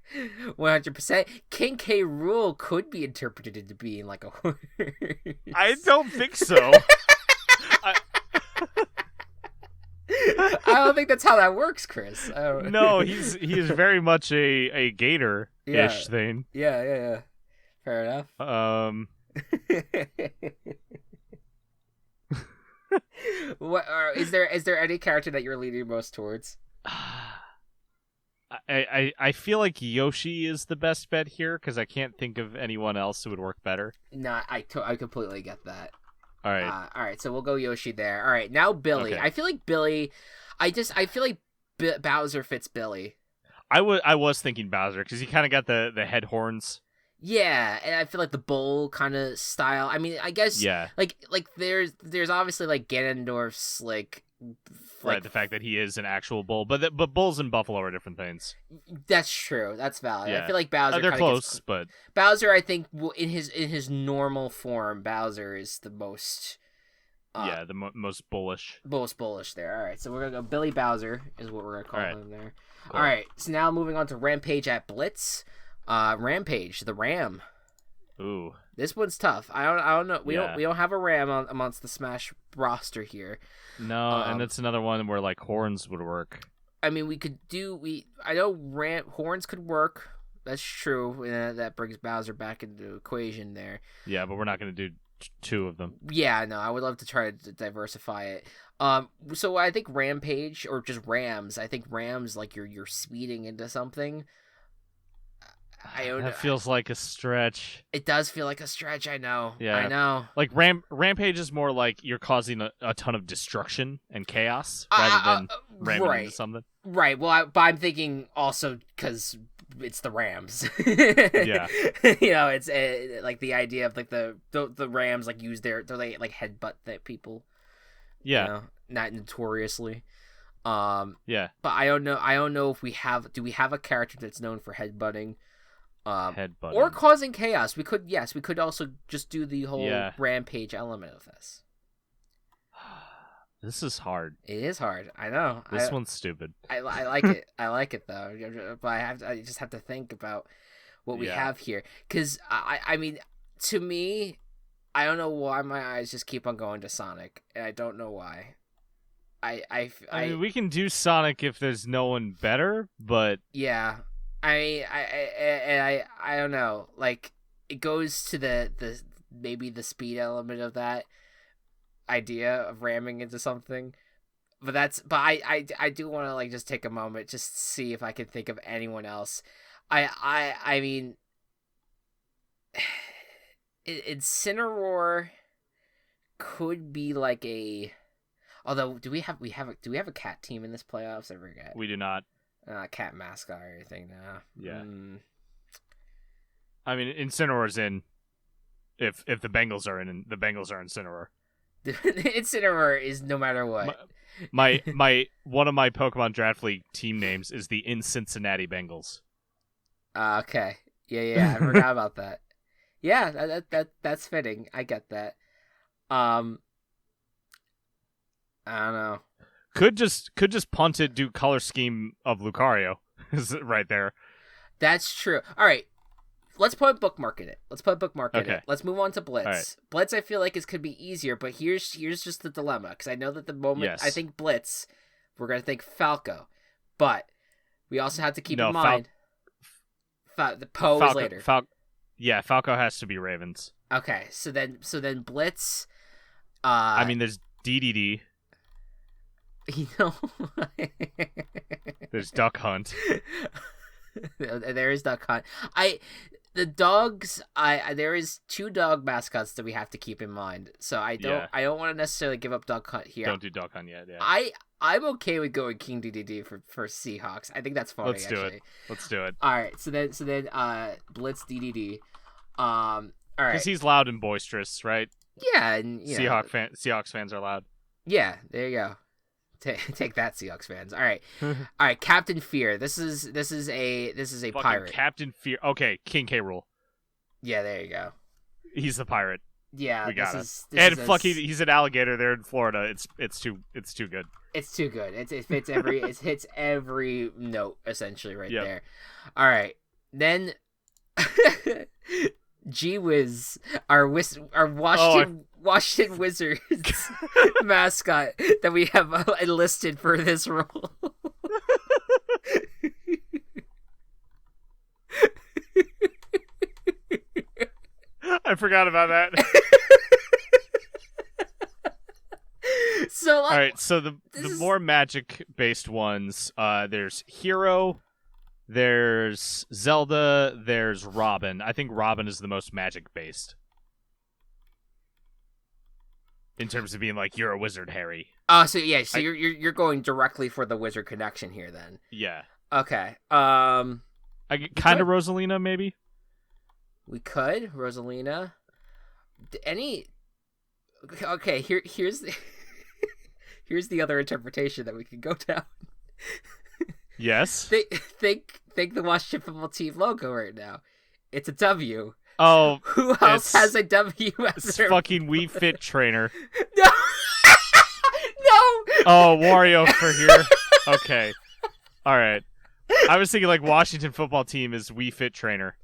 100%. King K. Rool could be interpreted into being like a horse. I don't think so. I don't think that's how that works, Chris. No, he is very much a gator-ish thing. Yeah. Fair enough. What is there any character that you're leaning most towards? I feel like Yoshi is the best bet here because I can't think of anyone else who would work better. No, I completely get that. All right. All right, so we'll go Yoshi there. All right, now Billy. Okay. I feel like Billy. I feel like Bowser fits Billy. I was thinking Bowser because he kind of got the head horns. Yeah, and I feel like the bull kind of style. I mean, I guess like there's obviously like Ganondorf's like right, the fact that he is an actual bull, but bulls and buffalo are different things. That's true. That's valid. Yeah. I feel like Bowser. They're close, but Bowser, I think, in his normal form, Bowser is the most. The most bullish. Most bullish there. All right, so we're gonna go Billy Bowser is what we're gonna call him there. Cool. All right, so now moving on to Rampage at Blitz. Rampage, the Ram. Ooh, this one's tough. I don't know. We don't have a Ram amongst the Smash roster here. No, and that's another one where like horns would work. I mean, I know horns could work. That's true. That brings Bowser back into the equation there. Yeah, but we're not going to do two of them. Yeah, no, I would love to try to diversify it. So I think Rampage or just Rams. I think Rams like you're speeding into something. That feels like a stretch. It does feel like a stretch. I know. Yeah, I know. Like Rampage is more like you're causing a ton of destruction and chaos rather than ramming into something. Right. Well, but I'm thinking also because it's the Rams. Yeah. It's like the idea of like the Rams like use they like headbutt that people. Yeah. Not notoriously. Yeah. But I don't know if we have a character that's known for headbutting. Headbutting. Or causing chaos. We could also just do the whole Rampage element of this. This is hard. It is hard. I know. This one's stupid. I like it. I like it though. But I just have to think about what we have here. Because I mean, to me, I don't know why my eyes just keep on going to Sonic, and I don't know why. I mean, we can do Sonic if there's no one better, but yeah. I don't know. Like it goes to the maybe the speed element of that idea of ramming into something, but I do want to like just take a moment just see if I can think of anyone else. I mean, Incineroar could be like a. Although, do we have a cat team in this playoffs? I forget. We do not. Cat mascot or anything now. Yeah. I mean, Incineroar's in. If the Bengals are in, and the Bengals are Incineroar. Incineroar is no matter what. My one of my Pokemon Draft League team names is the In Cincinnati Bengals. Okay. Yeah. I forgot about that. Yeah, that's fitting. I get that. I don't know. Could just punt it, do color scheme of Lucario right there. That's true. All right, let's put a bookmark in it. Let's move on to Blitz. Right. Blitz, I feel like could be easier, but here's just the dilemma because I know that the moment I think Blitz, we're gonna think Falco, but we also have to keep in mind the Poe is later. Falco has to be Ravens. Okay, so then Blitz. I mean, there's DDD. There's Duck Hunt. There is Duck Hunt. The dogs. There is two dog mascots that we have to keep in mind. So I don't want to necessarily give up Duck Hunt here. Don't do Duck Hunt yet. Yeah. I'm okay with going King DDD for Seahawks. I think that's funny. Let's do it. All right. So then Blitz DDD. All right. Because he's loud and boisterous, right? Yeah, and Seahawks fans are loud. Yeah, there you go. Take that, Seahawks fans. All right, Captain Fear. This is a Fucking pirate. Captain Fear. Okay, King K. Rool. Yeah, there you go. He's the pirate. Yeah, We got it. this And is fucking, he's an alligator there in Florida. It's too good. it's too good. It fits every it hits every note essentially right Yep. there. All right, then Gee Whiz, our Washington Wizards mascot that we have enlisted for this role. I forgot about that. So All right, so the more magic based ones, there's Hero, there's Zelda, there's Robin. I think Robin is the most magic based in terms of being like, you're a wizard, Harry. So you're going directly for the wizard connection here then. Yeah. Okay. I get kind of Rosalina maybe. We could Rosalina. Okay, here's the here's the other interpretation that we can go down. Yes. Think the Washington football team logo right now. It's a W. Oh, who else has a W as it's their fucking Wii Fit Trainer. No. No. Oh, Wario for here. Okay. All right. I was thinking like Washington football team is Wii Fit Trainer.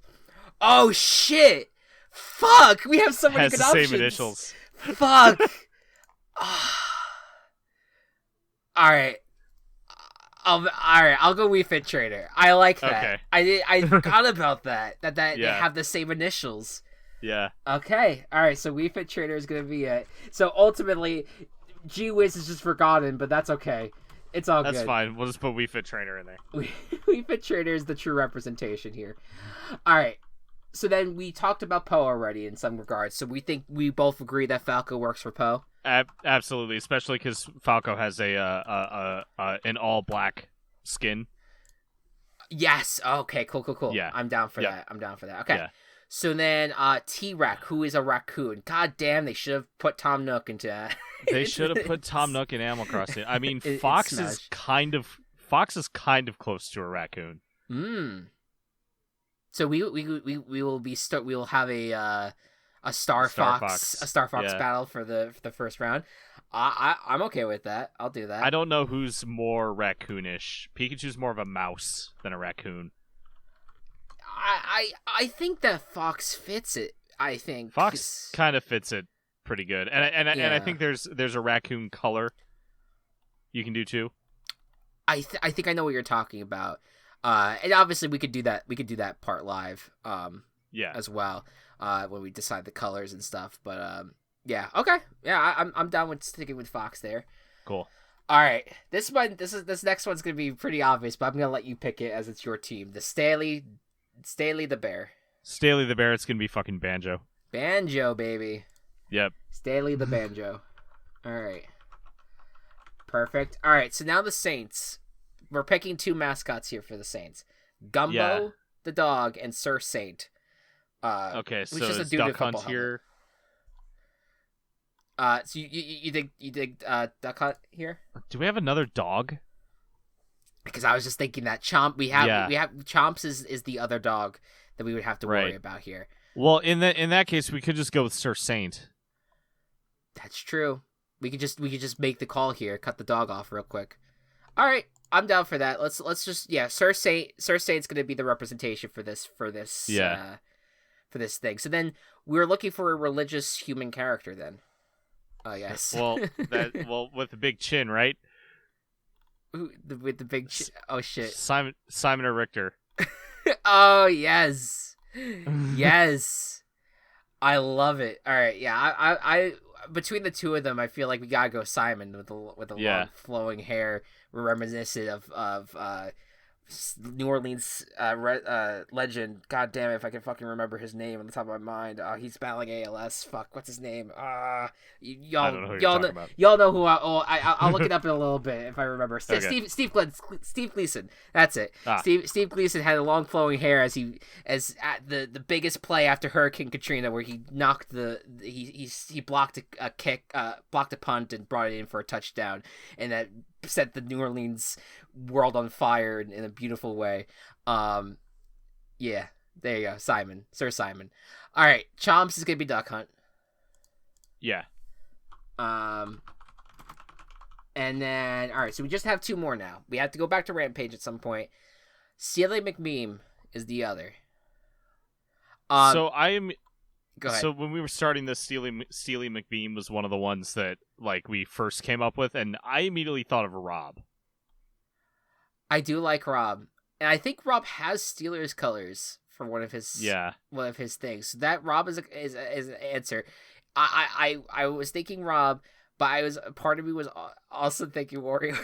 Oh shit! Fuck! We have so many Has good the options. same initials. Fuck! Alright. I'll go Wii Fit Trainer. I like that. Okay. I forgot about that. That they Yeah. have the same initials. Yeah. Okay. Alright, so Wii Fit Trainer is gonna be it. So ultimately, Gee Whiz is just forgotten, but that's okay. It's all good. That's fine. We'll just put Wii Fit Trainer in there. Wii Fit Trainer is the true representation here. Alright. So then we talked about Poe already in some regards. So we both agree that Falco works for Poe. Absolutely, especially because Falco has an all black skin. Yes. Okay. Cool. Yeah. I'm down for that. Okay. Yeah. So then, T-Rac, who is a raccoon. God damn, they should have put Tom Nook into. They should have put Tom Nook in Animal Crossing. I mean, Fox is kind of close to a raccoon. So we will have a Star Fox battle for the first round. I'm okay with that. I'll do that. I don't know who's more raccoonish. Pikachu's more of a mouse than a raccoon. I think that Fox fits it. I think Fox kind of fits it pretty good, and I think there's a raccoon color you can do too. I think I know what you're talking about. And obviously we could do that. We could do that part live. As well. When we decide the colors and stuff. But yeah, okay, yeah, I'm down with sticking with Fox there. Cool. All right, this next one's gonna be pretty obvious, but I'm gonna let you pick it as it's your team. The Staley the bear. Staley the bear. It's gonna be fucking Banjo. Banjo, baby. Yep. Staley the banjo. All right. Perfect. All right, so now the Saints. We're picking two mascots here for the Saints. Gumbo the dog and Sir Saint. Okay, so is Duck Hunt here? So you think Duck Hunt here? Do we have another dog? Because I was just thinking that Chomp we have Chomps is the other dog that we would have to worry about here. Well, in that case, we could just go with Sir Saint. That's true. We could just make the call here, cut the dog off real quick. All right, I'm down for that. Let's just Sir Saint's gonna be the representation for this for this thing. So then we're looking for a religious human character then. Yes. Well, with the big chin, right? With the big chin. Oh shit. Simon or Richter. Oh yes. Yes. I love it. All right, yeah. I between the two of them, I feel like we gotta go Simon with the long flowing hair, reminiscent of New Orleans legend. God damn it, if I can fucking remember his name on the top of my mind. He's battling ALS. Fuck, what's his name? Y'all know who I'll look it up in a little bit if I remember. Okay. Steve Gleason. That's it. Steve Gleason had a long flowing hair as at the biggest play after Hurricane Katrina, where he knocked he blocked a kick, blocked a punt and brought it in for a touchdown, and that set the New Orleans world on fire in a beautiful way. Yeah, there you go, Sir Simon. All right, Chomps is gonna be Duck Hunt. Yeah. And then, all right, so we just have 2 more now. We have to go back to Rampage at some point. Steely McBeam is the other. So I am. Go ahead. So when we were starting this, Steely McBeam was one of the ones that like we first came up with, and I immediately thought of Rob. I do like Rob, and I think Rob has Steelers colors for one of his things. So that Rob is an answer. I was thinking Rob, but part of me was also thinking Wario.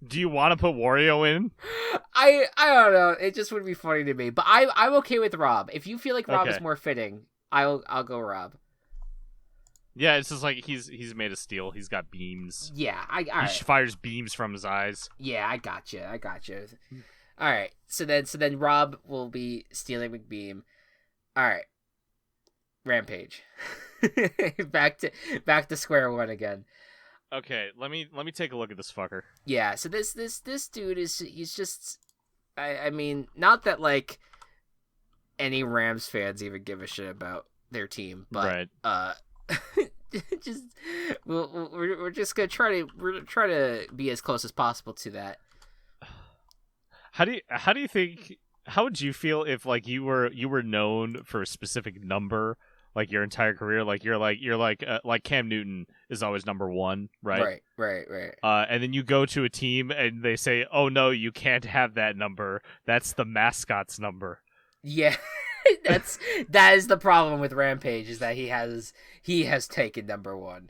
Do you want to put Wario in? I don't know. It just would be funny to me. But I'm okay with Rob. If you feel like Rob is more fitting, I'll go Rob. Yeah, it's just like he's made of steel. He's got beams. Yeah, he fires beams from his eyes. Yeah, I gotcha. All right. So then Rob will be Steely McBeam. All right. Rampage. back to square one again. Okay, let me take a look at this fucker. Yeah, so this dude he's just I mean, not that like any Rams fans even give a shit about their team, but just we're just gonna try to be as close as possible to that. How do you think? How would you feel if like you were known for a specific number like your entire career? Like you're like Cam Newton is always number 1, right? Right. And then you go to a team and they say, "Oh no, you can't have that number. That's the mascot's number." Yeah. that is the problem with Rampage, is that he has taken number 1.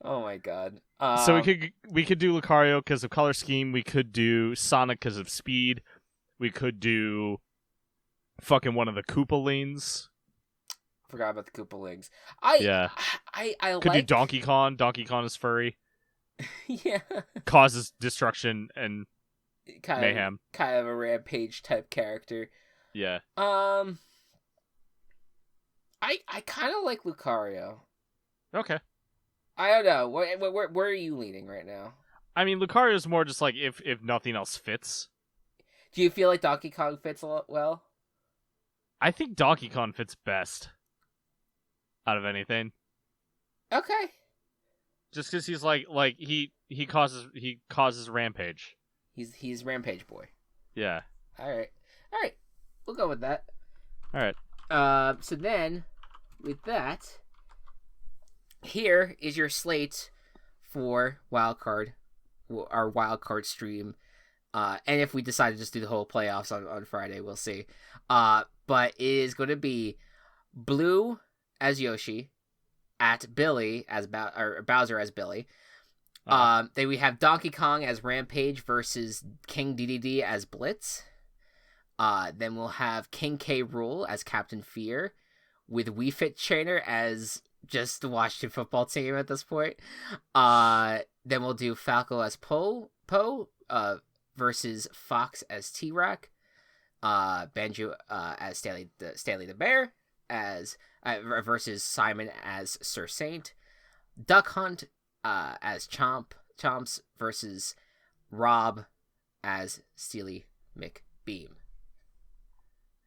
Oh my god. So we could do Lucario because of color scheme. We could do Sonic because of speed. We could do fucking one of the Koopalings. Forgot about the Koopalings. I could do Donkey Kong. Donkey Kong is furry. Yeah. Causes destruction and mayhem. Kind of a Rampage type character. Yeah. I kind of like Lucario. Okay. I don't know. Where are you leaning right now? I mean, Lucario is more just like if nothing else fits. Do you feel like Donkey Kong fits a lot well? I think Donkey Kong fits best out of anything. Okay. Just because he's like he causes rampage. He's Rampage boy. Yeah. All right. We'll go with that. All right. So then, with that, here is your slate for Wildcard, our Wildcard stream. And if we decide to just do the whole playoffs on Friday, we'll see. But it is going to be Blue as Yoshi, at Billy as Bowser as Billy. Then we have Donkey Kong as Rampage versus King DDD as Blitz. Then we'll have King K. Rool as Captain Fear, with Wii Fit Trainer as just the Washington football team at this point. Then we'll do Falco as Poe versus Fox as T-Rack. Banjo as Stanley the Bear as versus Simon as Sir Saint. Duck Hunt as Chomps versus Rob as Steely McBeam.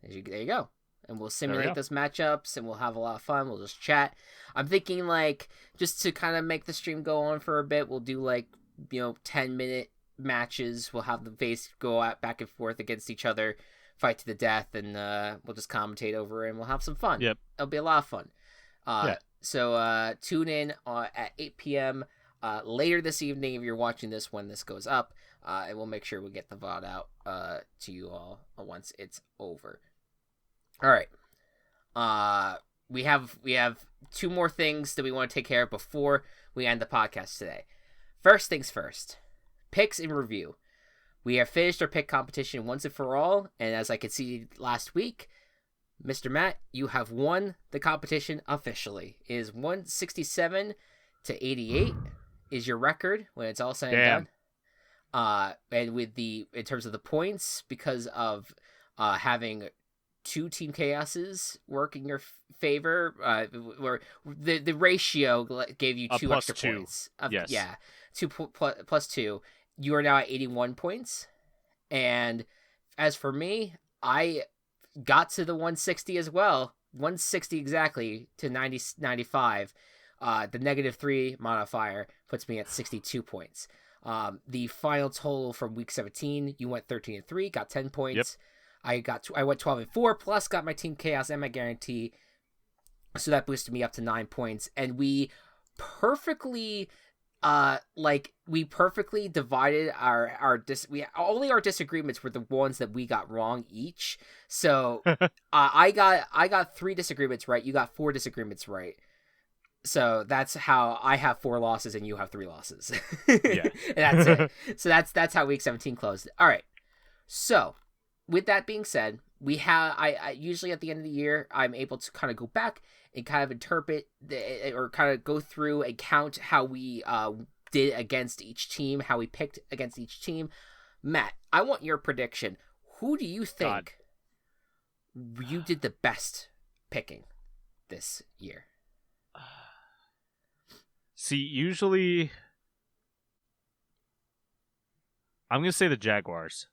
There you go. And we'll simulate those matchups, and we'll have a lot of fun. We'll just chat. I'm thinking, like, just to kind of make the stream go on for a bit, we'll do, 10-minute matches. We'll have the face go out back and forth against each other, fight to the death, and we'll just commentate over it, and we'll have some fun. Yep. It'll be a lot of fun. So tune in at 8 p.m. Later this evening if you're watching this when this goes up, and we'll make sure we get the VOD out to you all once it's over. All right. We have 2 more things that we want to take care of before we end the podcast today. First things first, picks and review. We have finished our pick competition once and for all, and as I could see last week, Mr. Matt, you have won the competition officially. It is 167-88 is your record when it's all said and done. And in terms of the points, because of having 2 Team Chaoses work in your favor, where the ratio gave you 2 extra points. Yes. Yeah, 2 plus 2. You are now at 81 points. And as for me, I got to the 160 as well. 160 exactly to 95. The -3 modifier puts me at 62 points. The final total from week 17, you went 13-3, got 10 points. Yep. I went 12-4, plus got my Team Chaos and my guarantee. So that boosted me up to 9 points. And we perfectly divided our disagreements were the ones that we got wrong each. So I got 3 disagreements right. You got 4 disagreements right. So that's how I have 4 losses and you have 3 losses. Yeah. And that's it. So that's how week 17 closed. All right. So with that being said, we have I usually at the end of the year I'm able to kind of go back and kind of interpret or kind of go through and count how we did against each team, how we picked against each team. Matt, I want your prediction. Who do you think you did the best picking this year? See, usually I'm going to say the Jaguars.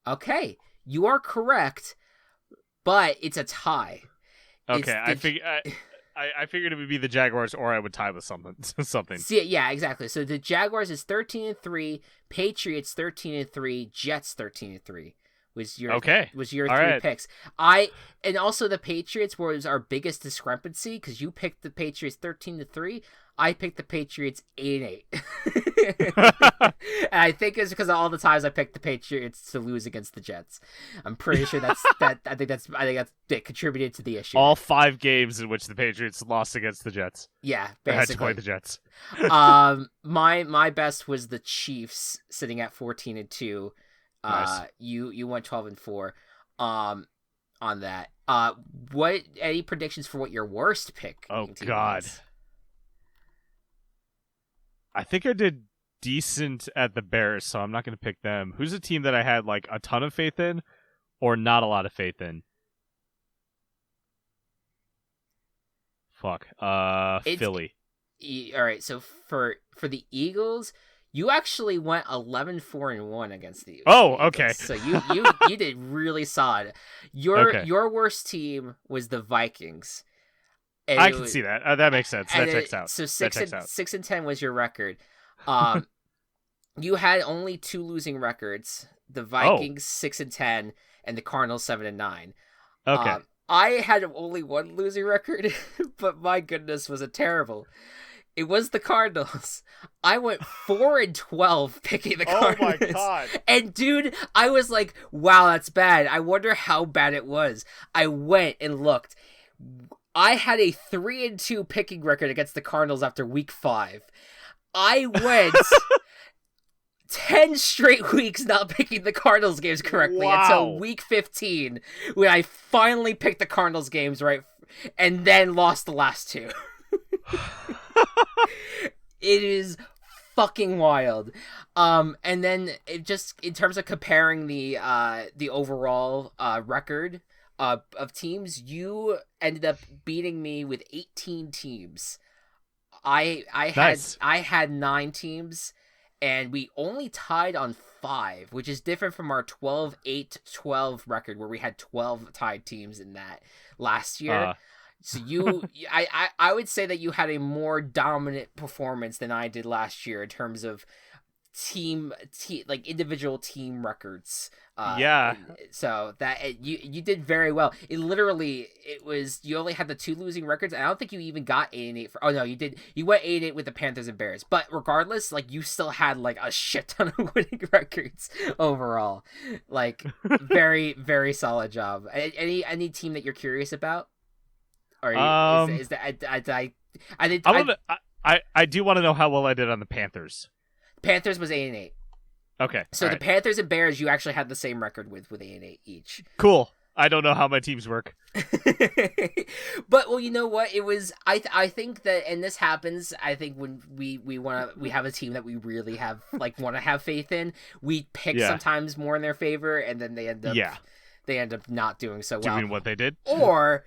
Okay, you are correct, but it's a tie. Okay, I figured it would be the Jaguars, or I would tie with something. See, yeah, exactly. So the Jaguars is 13-3, Patriots 13-3, Jets 13-3. Was your 3 picks? And also the Patriots was our biggest discrepancy because you picked the Patriots 13-3. I picked the Patriots 8-8. And I think it's because of all the times I picked the Patriots to lose against the Jets. I'm pretty sure I think that's contributed to the issue. All 5 games in which the Patriots lost against the Jets. Yeah, basically. They had to play the Jets. My best was the Chiefs sitting at 14-2. Nice. You went 12-4 on that. Any predictions for what your worst pick? Oh God. Was? I think I did decent at the Bears, so I'm not going to pick them. Who's a team that I had like a ton of faith in or not a lot of faith in? Fuck. Philly. All right, so for the Eagles, you actually went 11-4-1 against the Eagles. Oh, okay. So you did really solid. Your worst team was the Vikings. I can see that. That makes sense. That checks out. So 6-10 was your record. You had only 2 losing records: the Vikings 6-10 and the Cardinals 7-9. Okay. I had only 1 losing record, but my goodness, was it terrible. It was the Cardinals. I went 4-12 picking the Cardinals. Oh my God. And dude, I was like, wow, that's bad. I wonder how bad it was. I went and looked. I had a 3-2 picking record against the Cardinals after week 5. I went 10 straight weeks not picking the Cardinals games correctly until week 15 when I finally picked the Cardinals games right and then lost the last 2. It is fucking wild. And then it just in terms of comparing the overall record of teams, you ended up beating me with 18 teams. I had 9 teams, and we only tied on 5, which is different from our 12-8-12 record where we had 12 tied teams in that last year. So I would say that you had a more dominant performance than I did last year in terms of team like individual team records. So that you did very well. You only had the 2 losing records. And I don't think you even got 8-8 for. Oh no, you did. You went 8-8 with the Panthers and Bears. But regardless, like you still had like a shit ton of winning records overall. Like very very solid job. Any team that you're curious about? Or is that I do want to know how well I did on the Panthers. Panthers was 8-8. Okay. So the Panthers and Bears, you actually had the same record with 8-8 each. Cool. I don't know how my teams work. But well, you know what? It was I think that, and this happens. I think when we have a team that we really have want to have faith in, we pick sometimes more in their favor, and then they end up not doing so well. Doing what they did, or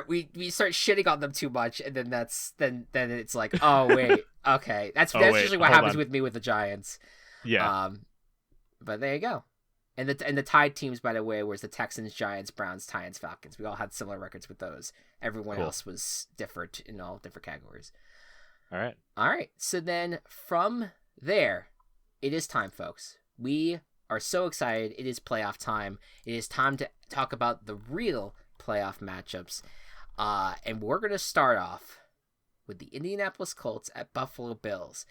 we start shitting on them too much, and then then it's like, oh wait, okay, that's usually what happens with me with the Giants. Yeah. But there you go. And the tied teams, by the way, was the Texans, Giants, Browns, Titans, Falcons. We all had similar records with those. Everyone Cool. else was different in all different categories. All right. All right. So then from there, it is time, folks. We are so excited. It is playoff time. It is time to talk about the real playoff matchups. And we're going to start off with the Indianapolis Colts at Buffalo Bills.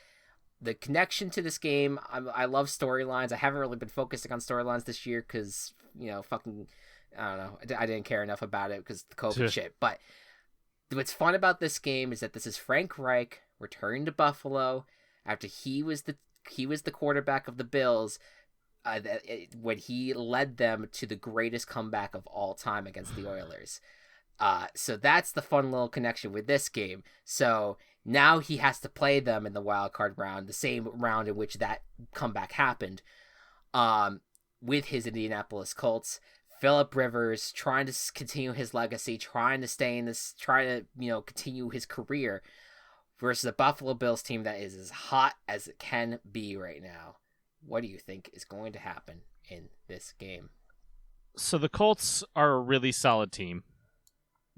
The connection to this game, I love storylines. I haven't really been focusing on storylines this year because, fucking, I don't know. I didn't care enough about it because the COVID shit. But what's fun about this game is that this is Frank Reich returning to Buffalo after he was the quarterback of the Bills when he led them to the greatest comeback of all time against the Oilers. So that's the fun little connection with this game. So now he has to play them in the wild card round, the same round in which that comeback happened, with his Indianapolis Colts. Phillip Rivers trying to continue his legacy, trying to continue his career, versus a Buffalo Bills team that is as hot as it can be right now. What do you think is going to happen in this game? So the Colts are a really solid team.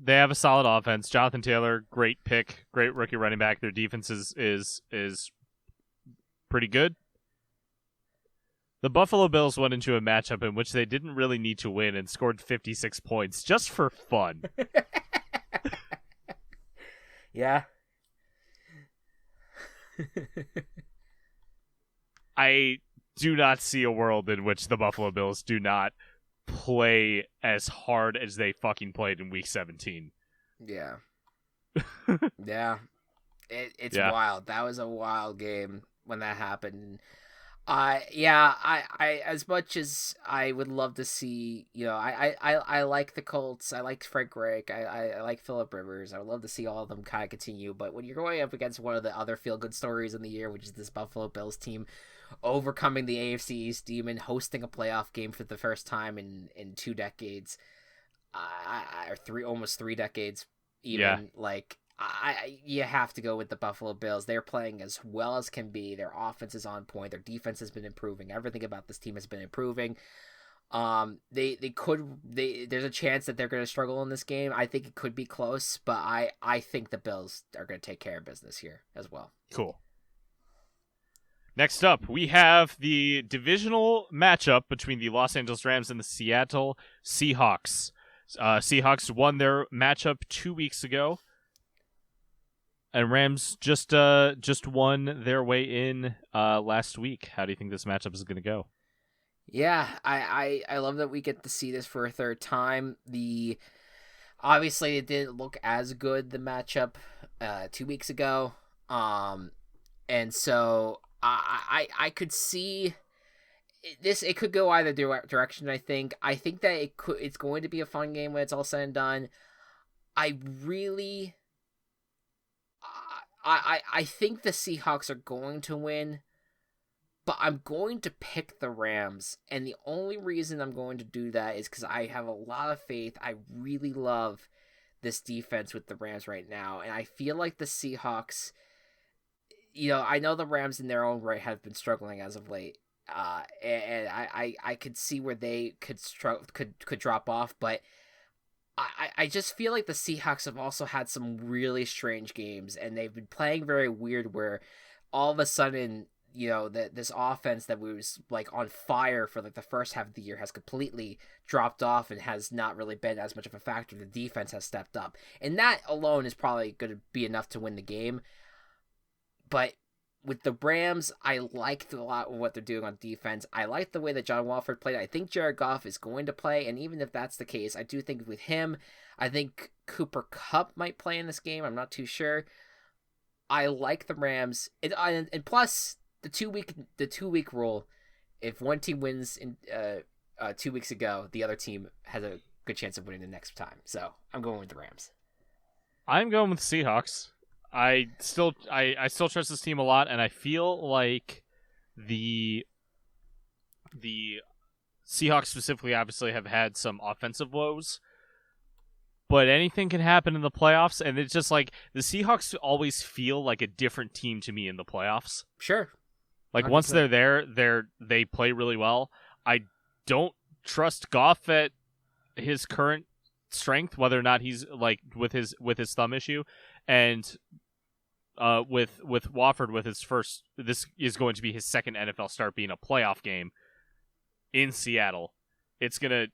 They have a solid offense. Jonathan Taylor, great pick, great rookie running back. Their defense is pretty good. The Buffalo Bills went into a matchup in which they didn't really need to win and scored 56 points just for fun. Yeah. I do not see a world in which the Buffalo Bills do not play as hard as they fucking played in Week 17. Yeah. Yeah. It's wild. That was a wild game when that happened. I as much as I would love to see, I like the Colts. I like Frank Reich. I like Phillip Rivers. I would love to see all of them kind of continue. But when you're going up against one of the other feel-good stories in the year, which is this Buffalo Bills team overcoming the AFC East demon, hosting a playoff game for the first time in 2 decades, or almost 3 decades, even, you have to go with the Buffalo Bills. They're playing as well as can be. Their offense is on point. Their defense has been improving. Everything about this team has been improving. There's a chance that they're going to struggle in this game. I think it could be close, but I think the Bills are going to take care of business here as well. Cool. Next up, we have the divisional matchup between the Los Angeles Rams and the Seattle Seahawks. Seahawks won their matchup 2 weeks ago, and Rams just won their way in last week. How do you think this matchup is going to go? Yeah, I love that we get to see this for a third time. Obviously it didn't look as good, the matchup 2 weeks ago, and so I could see this. It could go either direction. I think that it's going to be a fun game when it's all said and done. I think the Seahawks are going to win, but I'm going to pick the Rams, and the only reason I'm going to do that is because I have a lot of faith. I really love this defense with the Rams right now, and I feel like the Seahawks, I know the Rams in their own right have been struggling as of late, and I could see where they could drop off, but I just feel like the Seahawks have also had some really strange games, and they've been playing very weird where all of a sudden, this offense that was like on fire for like the first half of the year has completely dropped off and has not really been as much of a factor. The defense has stepped up, and that alone is probably going to be enough to win the game. But with the Rams, I liked a lot of what they're doing on defense. I like the way that John Wolford played. I think Jared Goff is going to play, and even if that's the case, I do think with him, I think Cooper Kupp might play in this game. I'm not too sure. I like the Rams, and plus the 2-week rule. If one team wins in 2 weeks ago, the other team has a good chance of winning the next time. So I'm going with the Rams. I'm going with the Seahawks. I still trust this team a lot, and I feel like the Seahawks specifically obviously have had some offensive woes, but anything can happen in the playoffs, and it's just like the Seahawks always feel like a different team to me in the playoffs. Sure. Like 100%. Once they're there, they play really well. I don't trust Goff at his current strength, whether or not he's like with his thumb issue, and with Wofford with his first, this is going to be his second NFL start being a playoff game in Seattle. It's gonna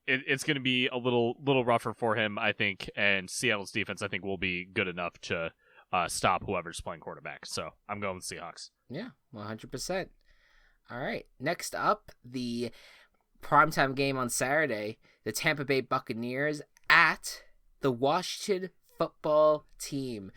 be a little rougher for him, I think, and Seattle's defense, I think, will be good enough to stop whoever's playing quarterback. So I'm going with Seahawks. Yeah, 100%. All right, next up, the primetime game on Saturday, the Tampa Bay Buccaneers at the Washington Football Team.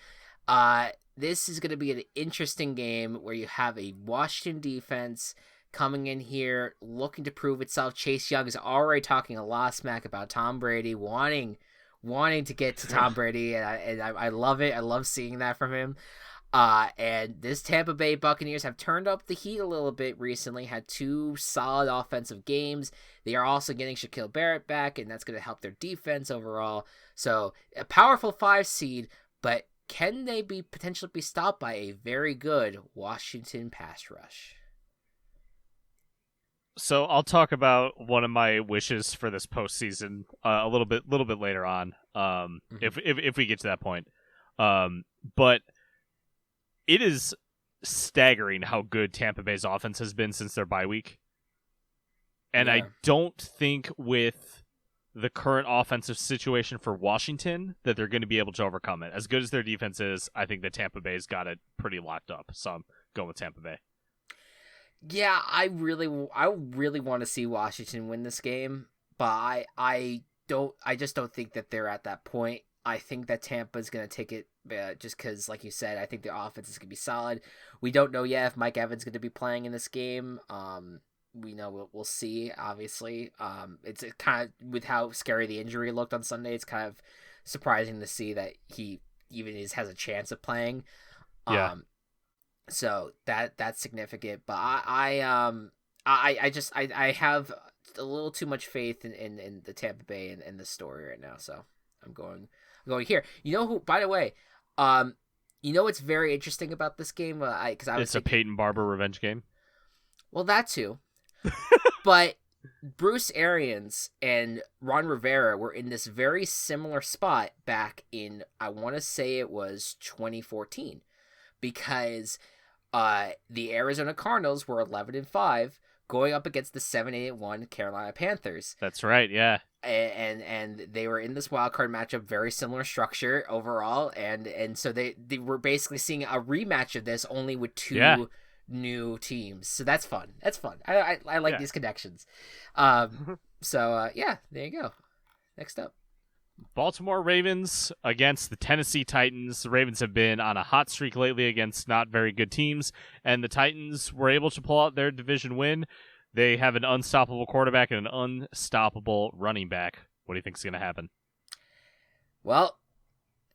This is going to be an interesting game where you have a Washington defense coming in here looking to prove itself. Chase Young is already talking a lot of smack about Tom Brady, wanting to get to Tom Brady, and I love it. I love seeing that from him. And this Tampa Bay Buccaneers have turned up the heat a little bit recently, had 2 solid offensive games. They are also getting Shaquille Barrett back, and that's going to help their defense overall. So a powerful 5 seed, but can they potentially be stopped by a very good Washington pass rush? So I'll talk about one of my wishes for this postseason a little bit later on, if we get to that point. But it is staggering how good Tampa Bay's offense has been since their bye week, and yeah. I don't think with the current offensive situation for Washington that they're going to be able to overcome it. As good as their defense is, I think that Tampa Bay's got it pretty locked up. So I'm going with Tampa Bay. Yeah, I really want to see Washington win this game, but I just don't think that they're at that point. I think that Tampa's going to take it just because, like you said, I think their offense is going to be solid. We don't know yet if Mike Evans is going to be playing in this game. We know we'll see, obviously. It's kind of, with how scary the injury looked on Sunday, it's kind of surprising to see that he even has a chance of playing. Yeah. So that's significant, but I have a little too much faith in the Tampa Bay and the story right now. So I'm going here. You know who? By the way, you know what's very interesting about this game? It's a Peyton Barber revenge game. Well, that too, but Bruce Arians and Ron Rivera were in this very similar spot back in, I want to say it was 2014, because the Arizona Cardinals were 11-5 going up against the 7-1 Carolina Panthers. That's right, yeah. And they were in this wild card matchup, very similar structure overall, and so they were basically seeing a rematch of this, only with 2 new teams. So that's fun. I like these connections. So there you go. Next up, Baltimore Ravens against the Tennessee Titans. The Ravens have been on a hot streak lately against not very good teams, and the Titans were able to pull out their division win. They have an unstoppable quarterback and an unstoppable running back. What do you think is going to happen? Well,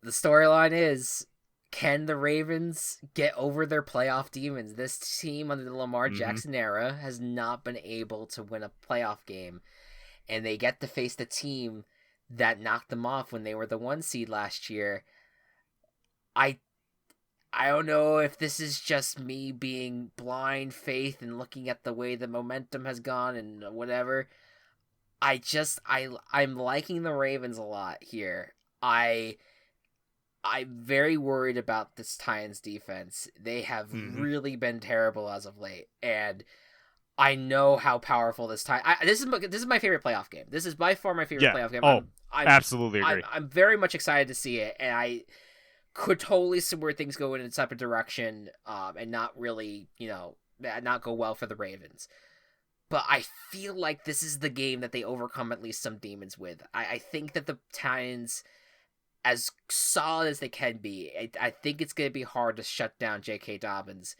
the storyline is, can the Ravens get over their playoff demons? This team under the Lamar Jackson era has not been able to win a playoff game, and they get to face the team that knocked them off when they were the 1 seed last year. I don't know if this is just me being blind faith and looking at the way the momentum has gone and whatever. I'm liking the Ravens a lot here. I'm very worried about this Titans defense. They have really been terrible as of late, and I know how powerful this time. This is my favorite playoff game. This is by far my favorite playoff game. I absolutely agree. I'm very much excited to see it, and I could totally see where things go in a separate direction, and not really, not go well for the Ravens. But I feel like this is the game that they overcome at least some demons with. I think that the Titans, as solid as they can be, I think it's going to be hard to shut down J.K. Dobbins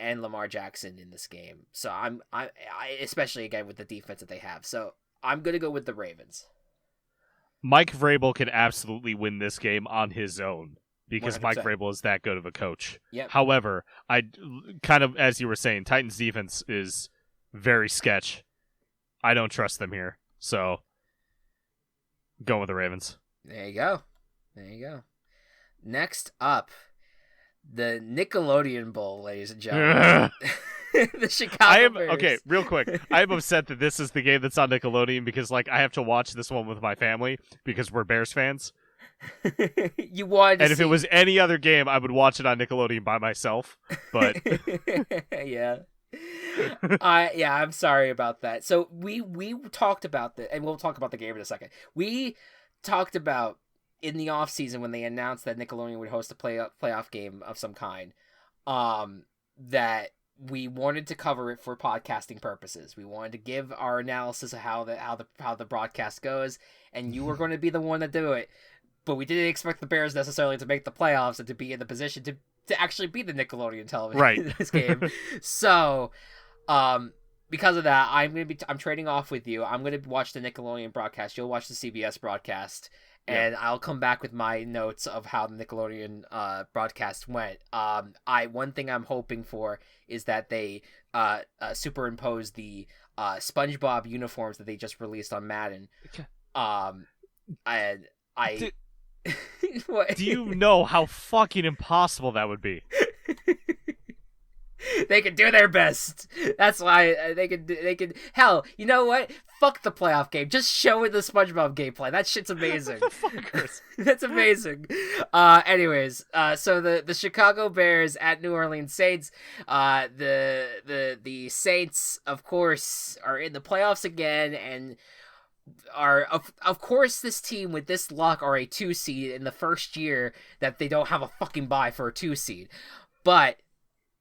and Lamar Jackson in this game. So I especially again with the defense that they have. So I'm going to go with the Ravens. Mike Vrabel can absolutely win this game on his own because 100%. Mike Vrabel is that good of a coach. Yep. However, I kind of, as you were saying, Titans defense is very sketch. I don't trust them here. So going with the Ravens. There you go. Next up, the Nickelodeon Bowl, ladies and gentlemen. The Chicago I am Bears. okay. Real quick, I am upset that this is the game that's on Nickelodeon because like I have to watch this one with my family because we're Bears fans. You wanted to And if see... it was any other game, I would watch it on Nickelodeon by myself. But yeah. I'm sorry about that. So we talked about the, and we'll talk about the game in a second. We talked about in the off season when they announced that Nickelodeon would host a playoff game of some kind, that we wanted to cover it for podcasting purposes. We wanted to give our analysis of how the broadcast goes, and you were going to be the one to do it. But we didn't expect the Bears necessarily to make the playoffs and to be in the position to actually be the Nickelodeon television right. this game. So, because of that, I'm trading off with you. I'm going to watch the Nickelodeon broadcast. You'll watch the CBS broadcast, and I'll come back with my notes of how the Nickelodeon broadcast went. One thing I'm hoping for is that they superimpose the SpongeBob uniforms that they just released on Madden. Okay. What? Do you know how fucking impossible that would be? They can do their best. That's why they can. Hell, you know what? Fuck the playoff game. Just show it the SpongeBob gameplay. That shit's amazing. That's amazing. Anyways, so the Chicago Bears at New Orleans Saints. The Saints, of course, are in the playoffs again, and are of course this team with this luck are a 2 seed in the first year that they don't have a fucking bye for a 2 seed, but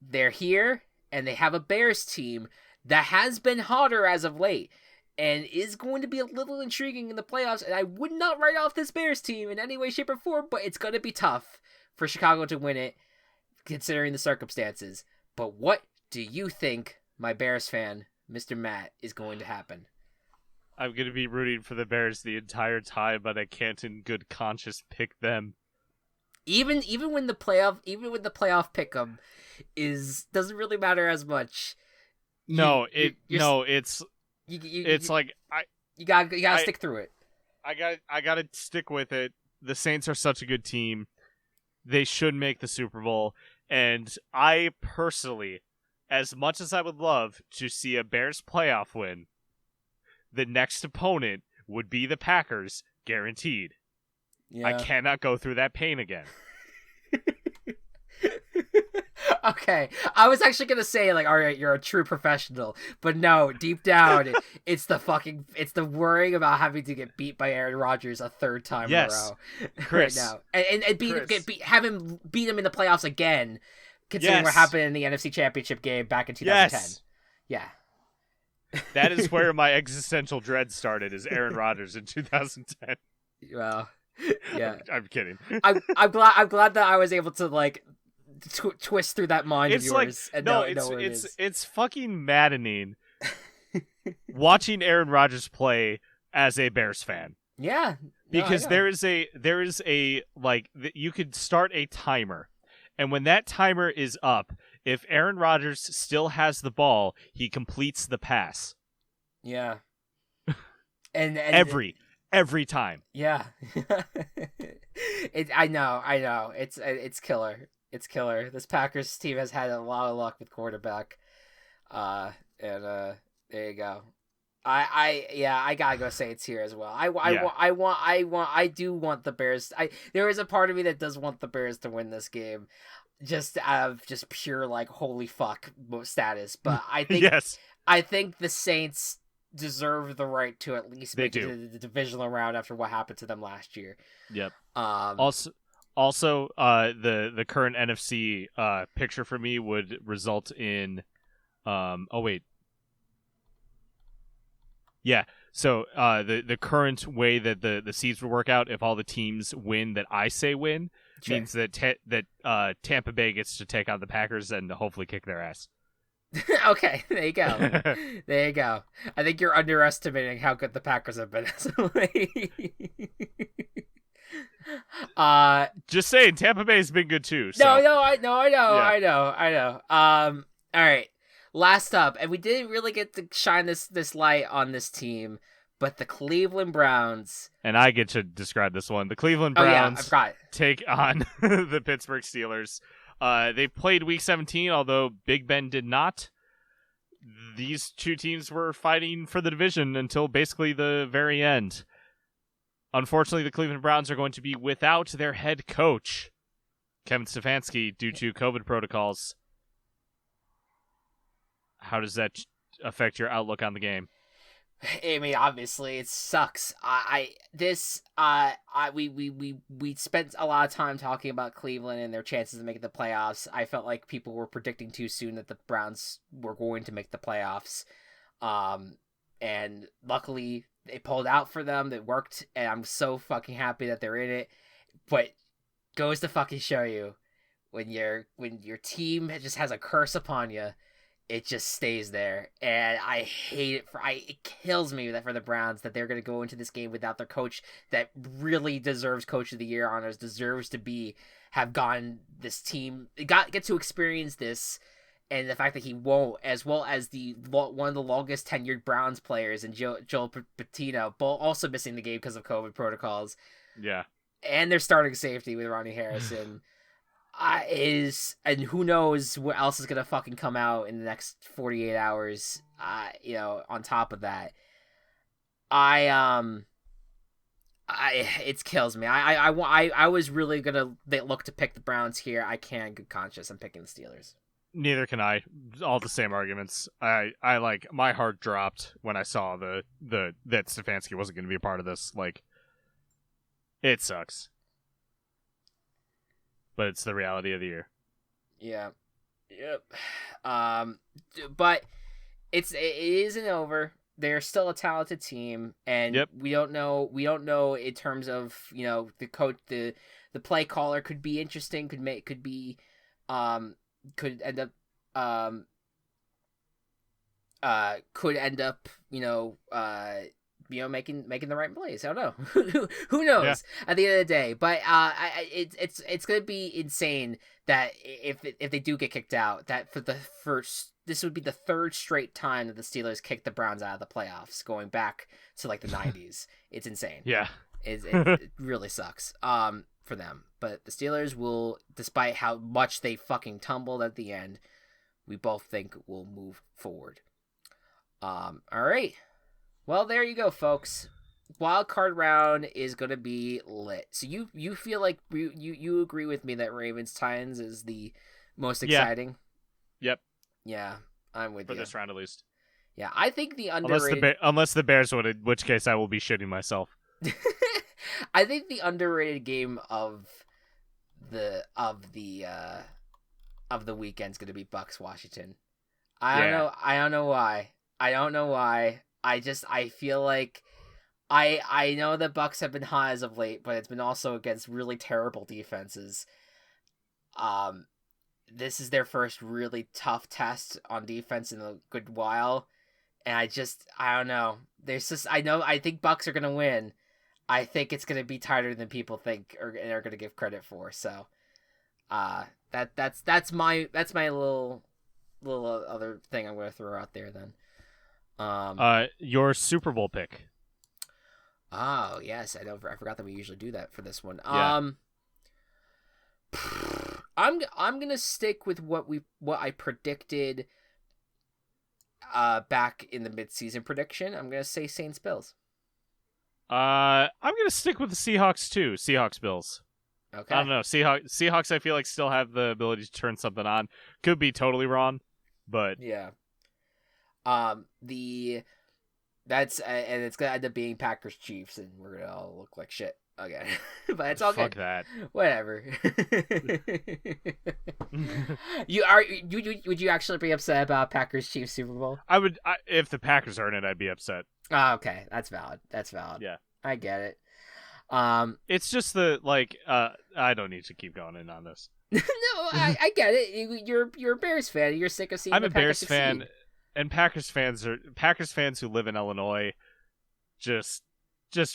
they're here and they have a Bears team that has been hotter as of late and is going to be a little intriguing in the playoffs. And I would not write off this Bears team in any way, shape, or form, but it's going to be tough for Chicago to win it considering the circumstances. But what do you think, my Bears fan, Mr. Matt, is going to happen? I'm going to be rooting for the Bears the entire time, but I can't in good conscience pick them. Even when the playoff pick'em doesn't really matter as much. You gotta stick through it. I gotta stick with it. The Saints are such a good team. They should make the Super Bowl, and I personally, as much as I would love to see a Bears playoff win, the next opponent would be the Packers, guaranteed. Yeah. I cannot go through that pain again. Okay, I was actually gonna say, like, all right, you're a true professional, but no, deep down, it's the worrying about having to get beat by Aaron Rodgers a third time in a row, Chris, right now, and have him beat him in the playoffs again, considering what happened in the NFC Championship game back in 2010. Yeah. That is where my existential dread started, is Aaron Rodgers in 2010. Well, yeah. I'm kidding. I'm glad that I was able to like twist through that mind of yours. It's fucking maddening watching Aaron Rodgers play as a Bears fan. Yeah. Because there is a like you could start a timer, and when that timer is up, if Aaron Rodgers still has the ball, he completes the pass. Yeah. And every time. Yeah. I know. It's killer. It's killer. This Packers team has had a lot of luck with quarterback. And there you go. I gotta go Saints here as well. I do want the Bears. There is a part of me that does want the Bears to win this game, just out of just pure like holy fuck status. But I think I think the Saints deserve the right to at least make it to the divisional round after what happened to them last year. Yep. Also, the current NFC picture for me would result in, Yeah, so the current way that the seeds would work out, if all the teams win that I say win, means that Tampa Bay gets to take on the Packers and hopefully kick their ass. Okay, there you go. There you go. I think you're underestimating how good the Packers have been. Just saying, Tampa Bay's been good too. So. I know. All right. Last up, and we didn't really get to shine this light on this team, but the Cleveland Browns. And I get to describe this one. The Cleveland Browns take on the Pittsburgh Steelers. They played Week 17, although Big Ben did not. these two teams were fighting for the division until basically the very end. Unfortunately, the Cleveland Browns are going to be without their head coach, Kevin Stefanski, due to COVID protocols. How does that affect your outlook on the game? I mean, obviously, it sucks. We spent a lot of time talking about Cleveland and their chances of making the playoffs. I felt like people were predicting too soon that the Browns were going to make the playoffs. And luckily, it pulled out for them. It worked, and I'm so fucking happy that they're in it. But goes to fucking show you, when your team just has a curse upon you, it just stays there, and I hate it. It kills me that for the Browns that they're going to go into this game without their coach that really deserves Coach of the Year honors, deserves to have gotten this team get to experience this, and the fact that he won't, as well as one of the longest tenured Browns players and Joel Patino, both also missing the game because of COVID protocols. Yeah, and their starting safety with Ronnie Harrison. And who knows what else is gonna fucking come out in the next 48 hours. On top of that, it kills me. I was really gonna look to pick the Browns here. I can't in good conscience. I'm picking the Steelers. Neither can I. All the same arguments. I like, my heart dropped when I saw that Stefanski wasn't going to be a part of this. Like, it sucks. But it's the reality of the year. Yeah. Yep. But it isn't over. They're still a talented team, and we don't know in terms of, the coach, the play caller could be interesting, could end up making the right plays. I don't know. Who knows at the end of the day, but it's going to be insane that if they do get kicked out, that this would be the third straight time that the Steelers kicked the Browns out of the playoffs, going back to like the 90s. It's insane. Yeah. It really sucks for them. But the Steelers will, despite how much they fucking tumbled at the end, we both think will move forward. All right. Well, there you go, folks. Wild card round is going to be lit. So you feel like you agree with me that Ravens Titans is the most exciting? Yep. Yeah, I'm with you. For this round, at least. Yeah, I think the underrated... Unless the Bears would, in which case I will be shitting myself. I think the underrated game of the weekend is going to be Bucks Washington. I don't know why. I feel like I know the Bucks have been hot as of late, but it's been also against really terrible defenses. This is their first really tough test on defense in a good while, and I don't know. I think Bucks are gonna win. I think it's gonna be tighter than people think or are gonna give credit for. So, that's my little other thing I'm gonna throw out there then. Your Super Bowl pick. Oh yes, I forgot that we usually do that for this one. Yeah. I'm gonna stick with what I predicted back in the midseason prediction. I'm gonna say Saints Bills. I'm gonna stick with the Seahawks too. Seahawks Bills. Okay. I don't know. Seahawks I feel like still have the ability to turn something on. Could be totally wrong, but yeah. And it's gonna end up being Packers Chiefs, and we're gonna all look like shit again. But it's all Fuck good. That. Whatever. Would you actually be upset about Packers Chiefs Super Bowl? I would. If the Packers are in it, I'd be upset. Oh, okay, that's valid. Yeah, I get it. It's just I don't need to keep going in on this. No, I get it. You're a Bears fan. You're sick of seeing. I'm a Bears succeed. fan, and Packers fans who live in Illinois just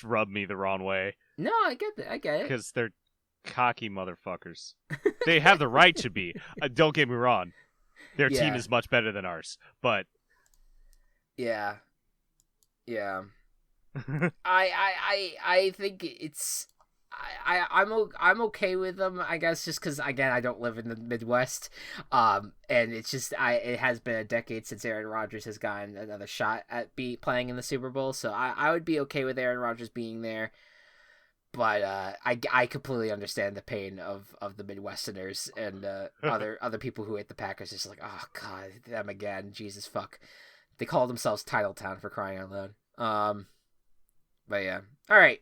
rub me the wrong way. No, I get it. Because they're cocky motherfuckers. They have the right to be. Don't get me wrong. Their team is much better than ours, but yeah. I think it's I'm okay with them, I guess, just because again I don't live in the Midwest, and it's just it has been a decade since Aaron Rodgers has gotten another shot at playing in the Super Bowl, so I would be okay with Aaron Rodgers being there. But I completely understand the pain of the Midwesterners and other people who hate the Packers. Just like, oh god, them again, Jesus fuck. They call themselves Titletown for crying out loud. But yeah, all right.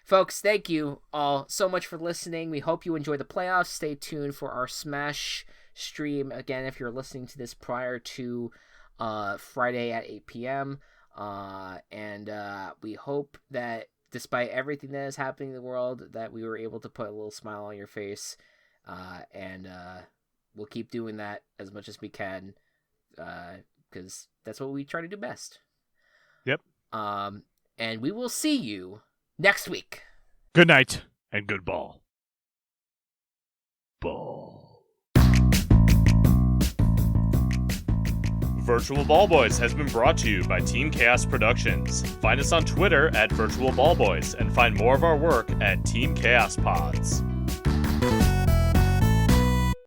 Folks, thank you all so much for listening. We hope you enjoy the playoffs. Stay tuned for our Smash stream. Again, if you're listening to this prior to Friday at 8 p.m. And we hope that despite everything that is happening in the world, that we were able to put a little smile on your face. And we'll keep doing that as much as we can because that's what we try to do best. Yep. And we will see you next week. Good night and good ball. Ball. Virtual Ball Boys has been brought to you by Team Chaos Productions. Find us on Twitter at Virtual Ball Boys and find more of our work at Team Chaos Pods.